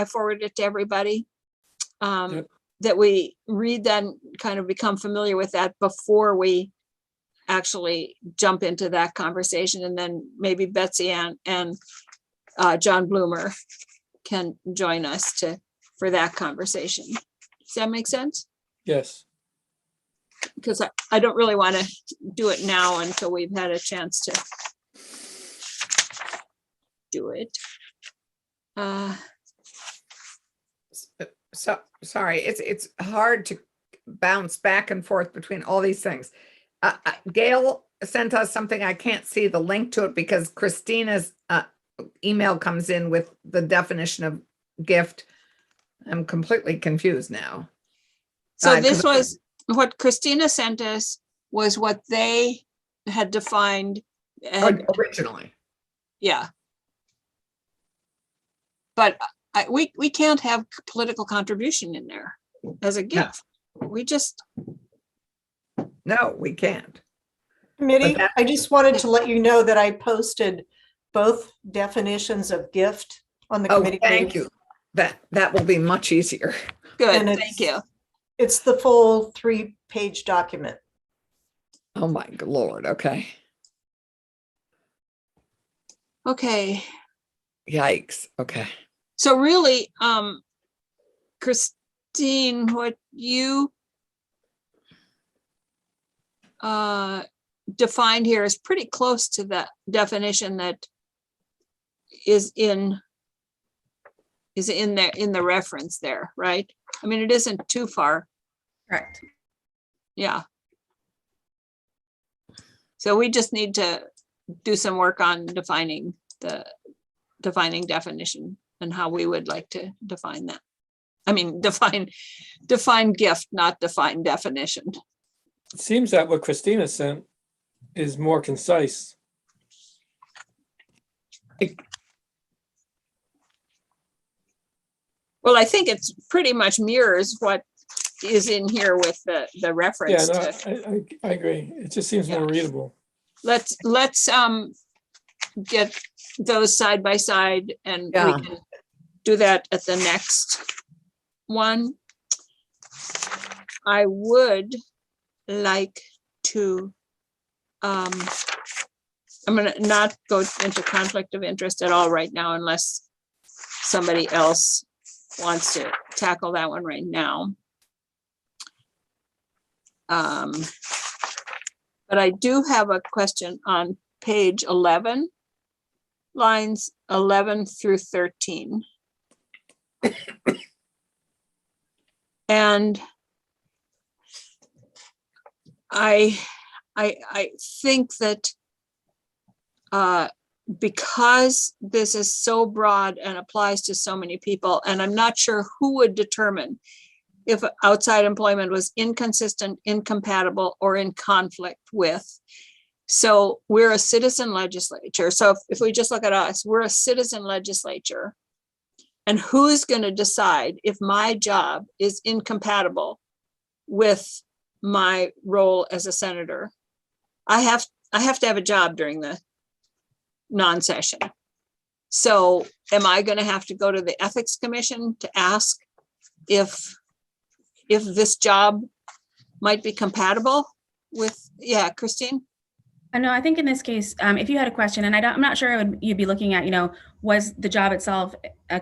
forwarded it to everybody. Yep. That we read that and kind of become familiar with that before we actually jump into that conversation, and then maybe Betsy Ann and John Bloomer can join us for that conversation. Does that make sense? Yes. Because I don't really want to do it now until we've had a chance to do it. So sorry, it's hard to bounce back and forth between all these things. Gail sent us something. I can't see the link to it because Christina's email comes in with the definition of gift. I'm completely confused now. So this was what Christina sent us, was what they had defined originally. Yeah. But we can't have political contribution in there as a gift. We just. No, we can't. Committee, I just wanted to let you know that I posted both definitions of gift on the committee page. Thank you. That will be much easier. Good, And thank you. It's the full 3-page document. Oh my Lord, okay. Okay. Yikes, okay. So really, Christine, what you defined here is pretty close to the definition that is in there in the reference there, right? I mean, it isn't too far. Correct. Yeah. So we just need to do some work on defining defining definition and how we would like to define that. I mean, define gift, not define definition. It seems that what Christina sent is more concise. Well, I think it's pretty much mirrors what is in here with the reference Yeah, no, to. I agree. It just seems more readable. Let's get those side by side, and we Yeah. can do that at the next one. I would like to, I'm gonna not go into conflict of interest at all right now unless somebody else wants to tackle that one right now. But I do have a question on page 11, lines 11 through 13. And I think that because this is so broad and applies to so many people, and I'm not sure who would determine if outside employment was inconsistent, incompatible, or in conflict with. So we're a citizen legislature. So if we just look at us, we're a citizen legislature. And who's going to decide if my job is incompatible with my role as a senator? I have to have a job during the non-session. So am I going to have to go to the Ethics Commission to ask if this job might be compatible with, yeah, Christine? I know, I think in this case, if you had a question, and I'm not sure you'd be looking at, was the job itself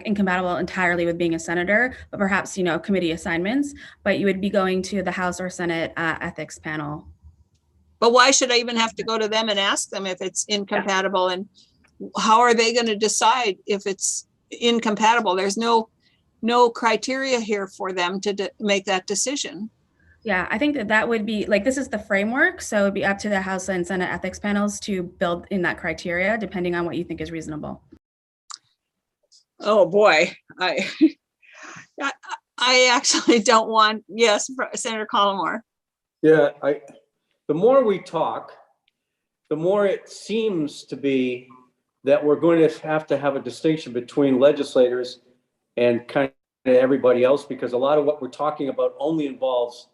incompatible entirely with being a senator, but perhaps, committee assignments, but you would be going to the House or Senate ethics panel. But why should I even have to go to them and ask them if it's incompatible? And how are they going to decide if it's incompatible? There's no criteria here for them to make that decision. Yeah, I think that would be this is the framework. So it'd be up to the House and Senate ethics panels to build in that criteria, depending on what you think is reasonable. Oh, boy. I actually don't want, yes, Senator Collmore. Yeah, the more we talk, the more it seems to be that we're going to have a distinction between legislators and kind of everybody else, because a lot of what we're talking about only involves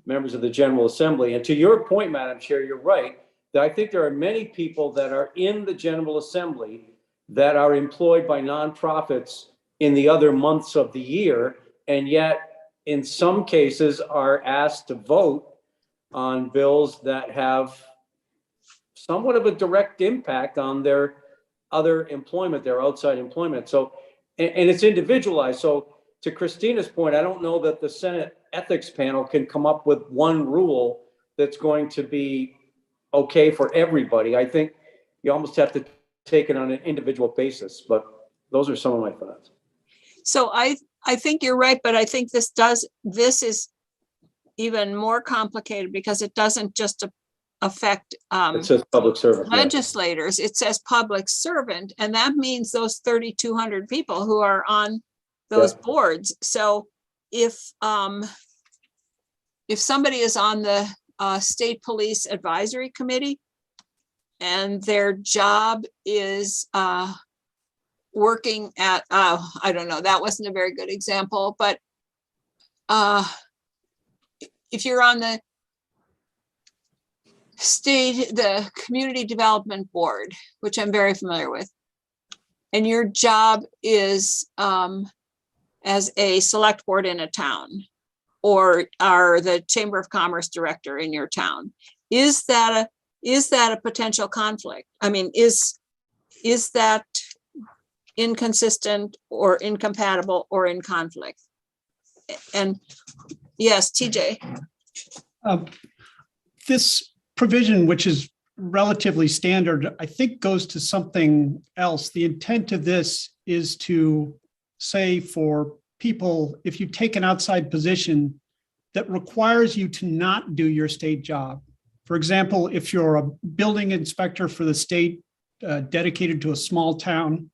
members of the General Assembly. And to your point, Madam Chair, you're right, that I think there are many people that are in the General Assembly that are employed by nonprofits in the other months of the year, and yet in some cases are asked to vote on bills that have somewhat of a direct impact on their other employment, their outside employment. So, and it's individualized. So to Christina's point, I don't know that the Senate ethics panel can come up with one rule that's going to be okay for everybody. I think you almost have to take it on an individual basis, but those are some of my thoughts. So I think you're right, but I think this is even more complicated because it doesn't just affect It says public servant. legislators. It says public servant, and that means those 3,200 people who are on those boards. So if somebody is on the State Police Advisory Committee and their job is working at, I don't know, that wasn't a very good example, but if you're on the Community Development Board, which I'm very familiar with, and your job is as a select board in a town, or are the Chamber of Commerce director in your town, is that a potential conflict? I mean, is that inconsistent or incompatible or in conflict? And yes, TJ. This provision, which is relatively standard, I think goes to something else. The intent of this is to say for people, if you take an outside position that requires you to not do your state job. For example, if you're a building inspector for the state dedicated to a small town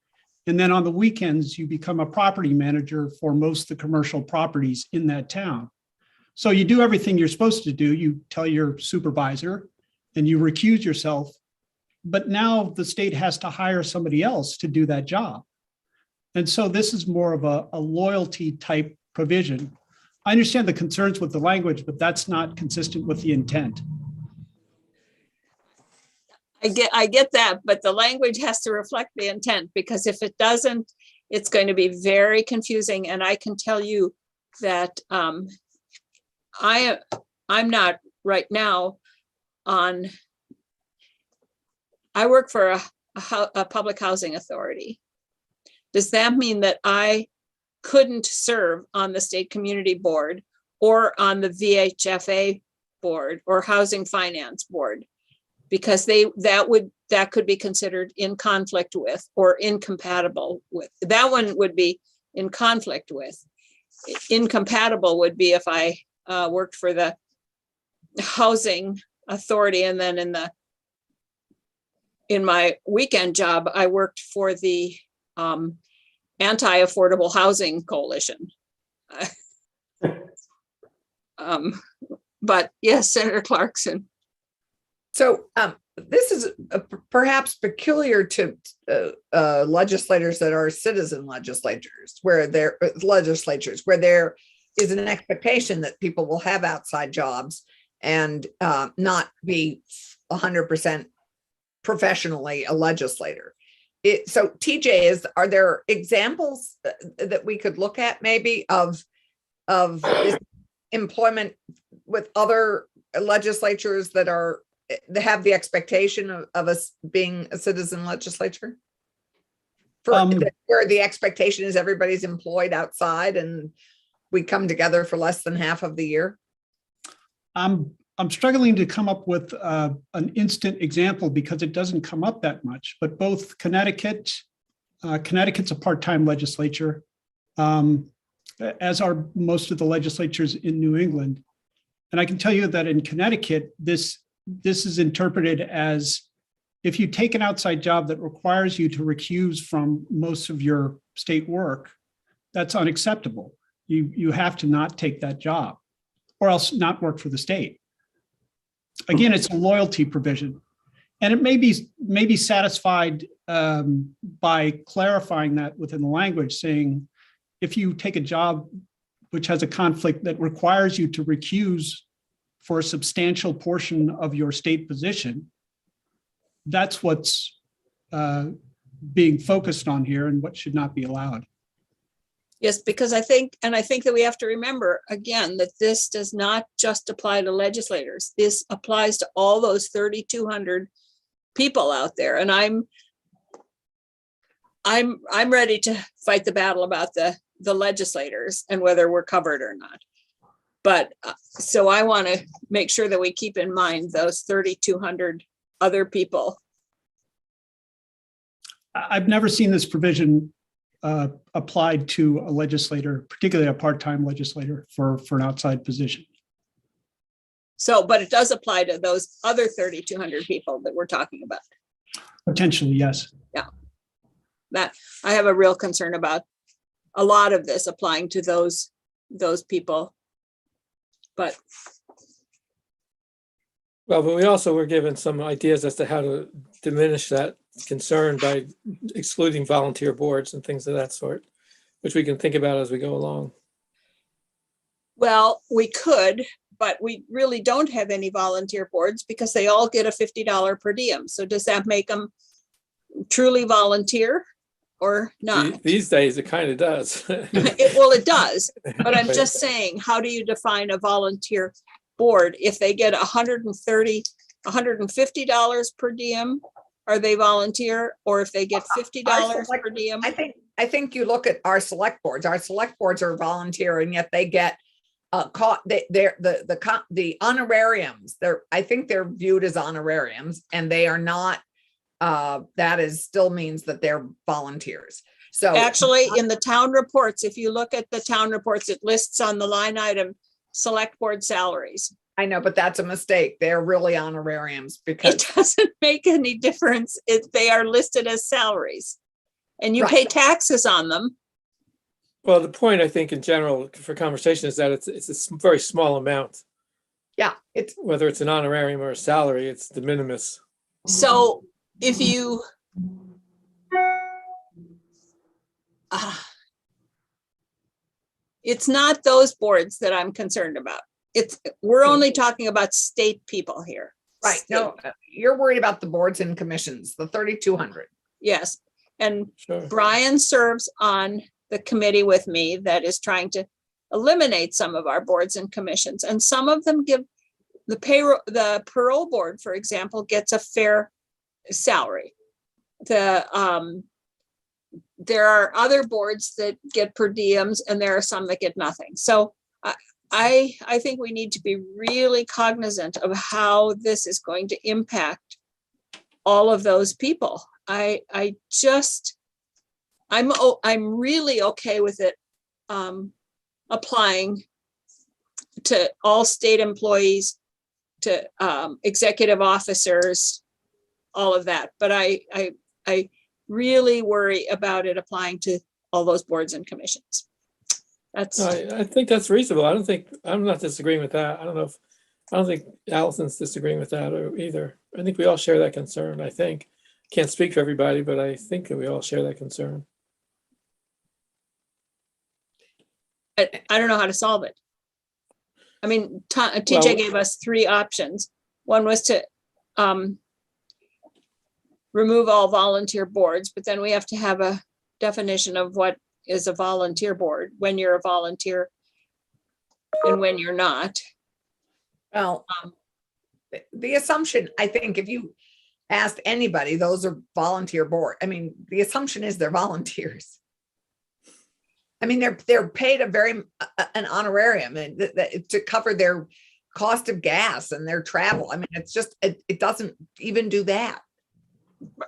And then on the weekends, you become a property manager for most of the commercial properties in that town. So you do everything you're supposed to do. You tell your supervisor and you recuse yourself. But now the state has to hire somebody else to do that job. And so this is more of a loyalty type provision. I understand the concerns with the language, but that's not consistent with the intent. I get that, but the language has to reflect the intent, because if it doesn't, it's going to be very confusing. And I can tell you that I'm not right now on, I work for a public housing authority. Does that mean that I couldn't serve on the state community board or on the VHFA board or housing finance board? Because that could be considered in conflict with or incompatible with. That one would be in conflict with. Incompatible would be if I worked for the housing authority, and then in my weekend job, I worked for the Anti-Affordable Housing Coalition. But yes, Senator Clarkson. So this is perhaps peculiar to legislators that are citizen legislatures, where there is an expectation that people will have outside jobs and not be 100% professionally a legislator. So TJ, are there examples that we could look at maybe of this employment with other legislatures that have the expectation of us being a citizen legislature? Where the expectation is everybody's employed outside and we come together for less than half of the year? I'm struggling to come up with an instant example because it doesn't come up that much, but both Connecticut's a part-time legislature, as are most of the legislatures in New England. And I can tell you that in Connecticut, this is interpreted as if you take an outside job that requires you to recuse from most of your state work, that's unacceptable. You have to not take that job or else not work for the state. Again, it's a loyalty provision, and it may be satisfied by clarifying that within the language, saying if you take a job which has a conflict that requires you to recuse for a substantial portion of your state position, that's what's being focused on here and what should not be allowed. Yes, because I think that we have to remember again that this does not just apply to legislators. This applies to all those 3,200 people out there. And I'm ready to fight the battle about the legislators and whether we're covered or not. But so I want to make sure that we keep in mind those 3,200 other people. I've never seen this provision applied to a legislator, particularly a part-time legislator for an outside position. So, but it does apply to those other 3,200 people that we're talking about. Potentially, yes. Yeah. That I have a real concern about a lot of this applying to those people. But we also were given some ideas as to how to diminish that concern by excluding volunteer boards and things of that sort, which we can think about as we go along. Well, we could, but we really don't have any volunteer boards because they all get a $50 per diem. So does that make them truly volunteer or not? These days, it kind of does. It does, but I'm just saying, how do you define a volunteer board? If they get $150 per diem, are they volunteer? Or if they get $50 per diem? I think you look at our select boards. Our select boards are volunteer, and yet they get the honorariums. I think they're viewed as honorariums, and they are not. That still means that they're volunteers. So actually, in the town reports, if you look at the town reports, it lists on the line item select board salaries. I know, but that's a mistake. They're really honorariums because it doesn't make any difference if they are listed as salaries. and you Right. pay taxes on them. Well, the point I think in general for conversation is that it's very small amount. Yeah, it's Whether it's an honorarium or a salary, it's de minimis. So if you, it's not those boards that I'm concerned about. We're only talking about state people here. right. No, you're worried about the boards and commissions, the 3,200. Yes, and Sure. Brian serves on the committee with me that is trying to eliminate some of our boards and commissions, and some of them give the parole board, for example, gets a fair salary. There are other boards that get per diems, and there are some that get nothing. So I think we need to be really cognizant of how this is going to impact all of those people. I'm really okay with it applying to all state employees, to executive officers, all of that. But I really worry about it applying to all those boards and commissions. That's, I think that's reasonable. I'm not disagreeing with that. I don't think Allison's disagreeing with that either. I think we all share that concern. I think. Can't speak for everybody, but I think that we all share that concern. I don't know how to solve it. I mean, TJ gave us 3 options. One was to remove all volunteer boards, but then we have to have a definition of what is a volunteer board, when you're a volunteer and when you're not. Well, the assumption, I think if you asked anybody, those are volunteer board. I mean, the assumption is they're volunteers. I mean, they're paid an honorarium to cover their cost of gas and their travel. I mean, it's just, it doesn't even do that.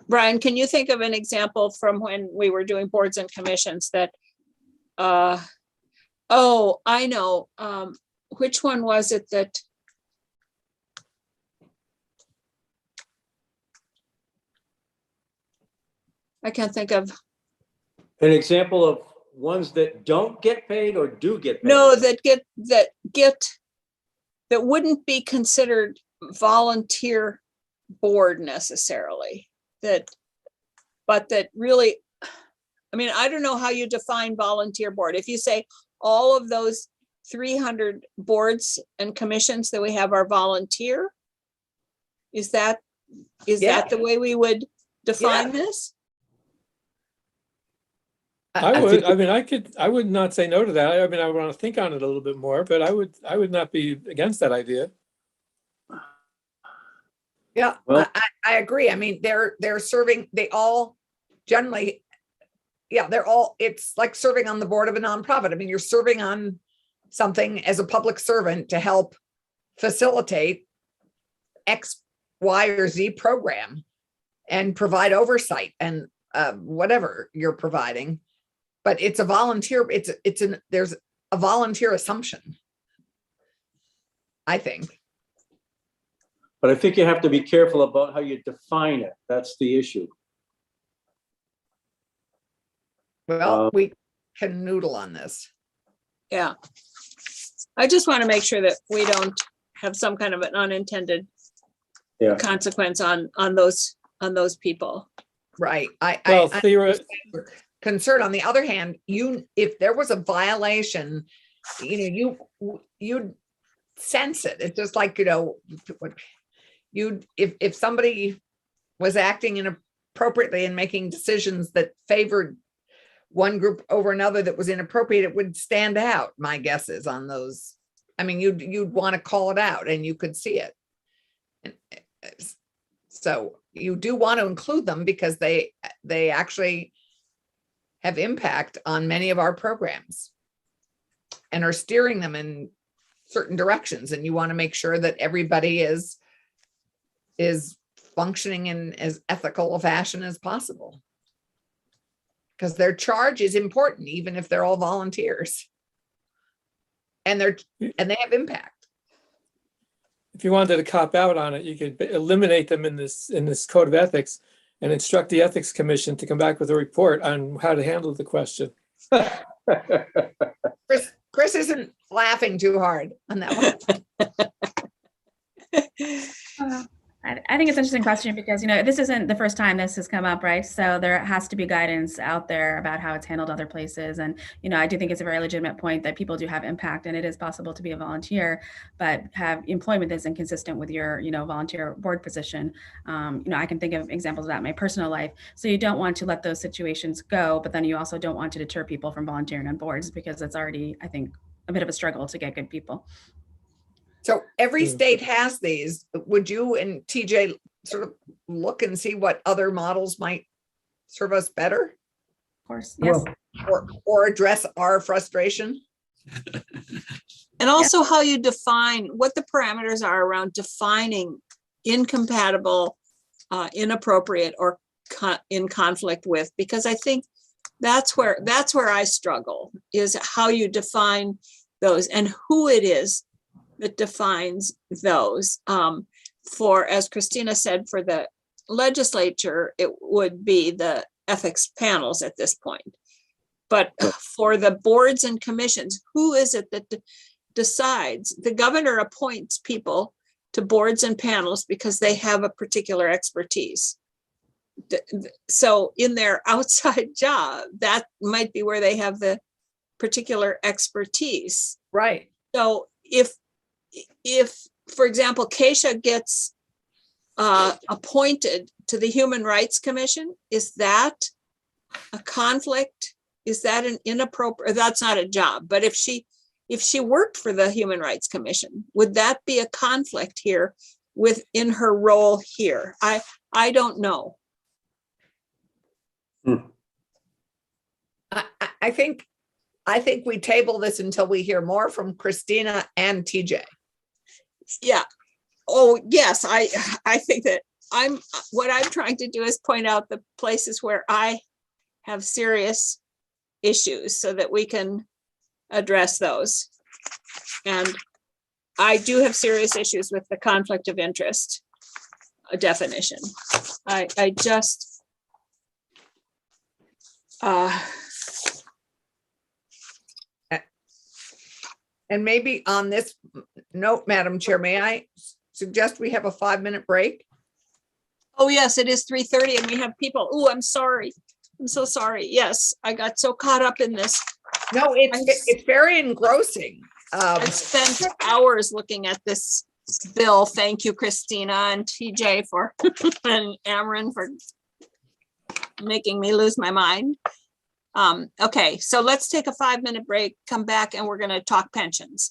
Brian, can you think of an example from when we were doing boards and commissions that, oh, I know, which one was it that, I can't think of. An example of ones that don't get paid or do get paid? No, that wouldn't be considered volunteer board necessarily, but that really, I mean, I don't know how you define volunteer board. If you say all of those 300 boards and commissions that we have are volunteer, is that the way we would define this? I would not say no to that. I mean, I want to think on it a little bit more, but I would not be against that idea. Yeah, well, I agree. I mean, they're serving, they all generally, yeah, it's like serving on the board of a nonprofit. I mean, you're serving on something as a public servant to help facilitate X, Y, or Z program and provide oversight and whatever you're providing. But it's a volunteer, there's a volunteer assumption, I think. But I think you have to be careful about how you define it. That's the issue. Well, we can noodle on this. Yeah. I just want to make sure that we don't have some kind of an unintended consequence on those people. Right. Theoretically, concerned. On the other hand, if there was a violation, you'd sense it. It's just like, if somebody was acting inappropriately and making decisions that favored one group over another that was inappropriate, it would stand out. My guess is on those. I mean, you'd want to call it out and you could see it. And so you do want to include them because they actually have impact on many of our programs and are steering them in certain directions. And you want to make sure that everybody is functioning in as ethical a fashion as possible. Because their charge is important, even if they're all volunteers. And they have impact. If you wanted to cop out on it, you could eliminate them in this code of ethics and instruct the Ethics Commission to come back with a report on how to handle the question. Chris isn't laughing too hard on that one. I think it's an interesting question because, this isn't the first time this has come up, right? So there has to be guidance out there about how it's handled other places. And, I do think it's a very legitimate point that people do have impact, and it is possible to be a volunteer, but have employment that's inconsistent with your, volunteer board position. I can think of examples of that in my personal life. So you don't want to let those situations go, but then you also don't want to deter people from volunteering on boards because it's already, I think, a bit of a struggle to get good people. So every state has these. Would you and TJ sort of look and see what other models might serve us better? Of course, yes. Or address our frustration? And also how you define what the parameters are around defining incompatible, inappropriate, or in conflict with, because I think that's where I struggle, is how you define those and who it is that defines those. For, as Christina said, for the legislature, it would be the ethics panels at this point. But for the boards and commissions, who is it that decides? The governor appoints people to boards and panels because they have a particular expertise. So in their outside job, that might be where they have the particular expertise. Right. So if, for example, Keisha gets appointed to the Human Rights Commission, is that a conflict? Is that an inappropriate? That's not a job. But if she worked for the Human Rights Commission, would that be a conflict here within her role here? I don't know. I think we table this until we hear more from Christina and TJ. Yeah. Oh, yes. I think that what I'm trying to do is point out the places where I have serious issues so that we can address those. And I do have serious issues with the conflict of interest definition. I just, and maybe on this note, Madam Chair, may I suggest we have a 5-minute break? Oh, yes, it is 3:30 and we have people. Oh, I'm sorry. I'm so sorry. Yes, I got so caught up in this. No, it's very engrossing. I've spent hours looking at this bill. Thank you, Christina and TJ and Amron for making me lose my mind. Okay, so let's take a 5-minute break, come back, and we're going to talk pensions.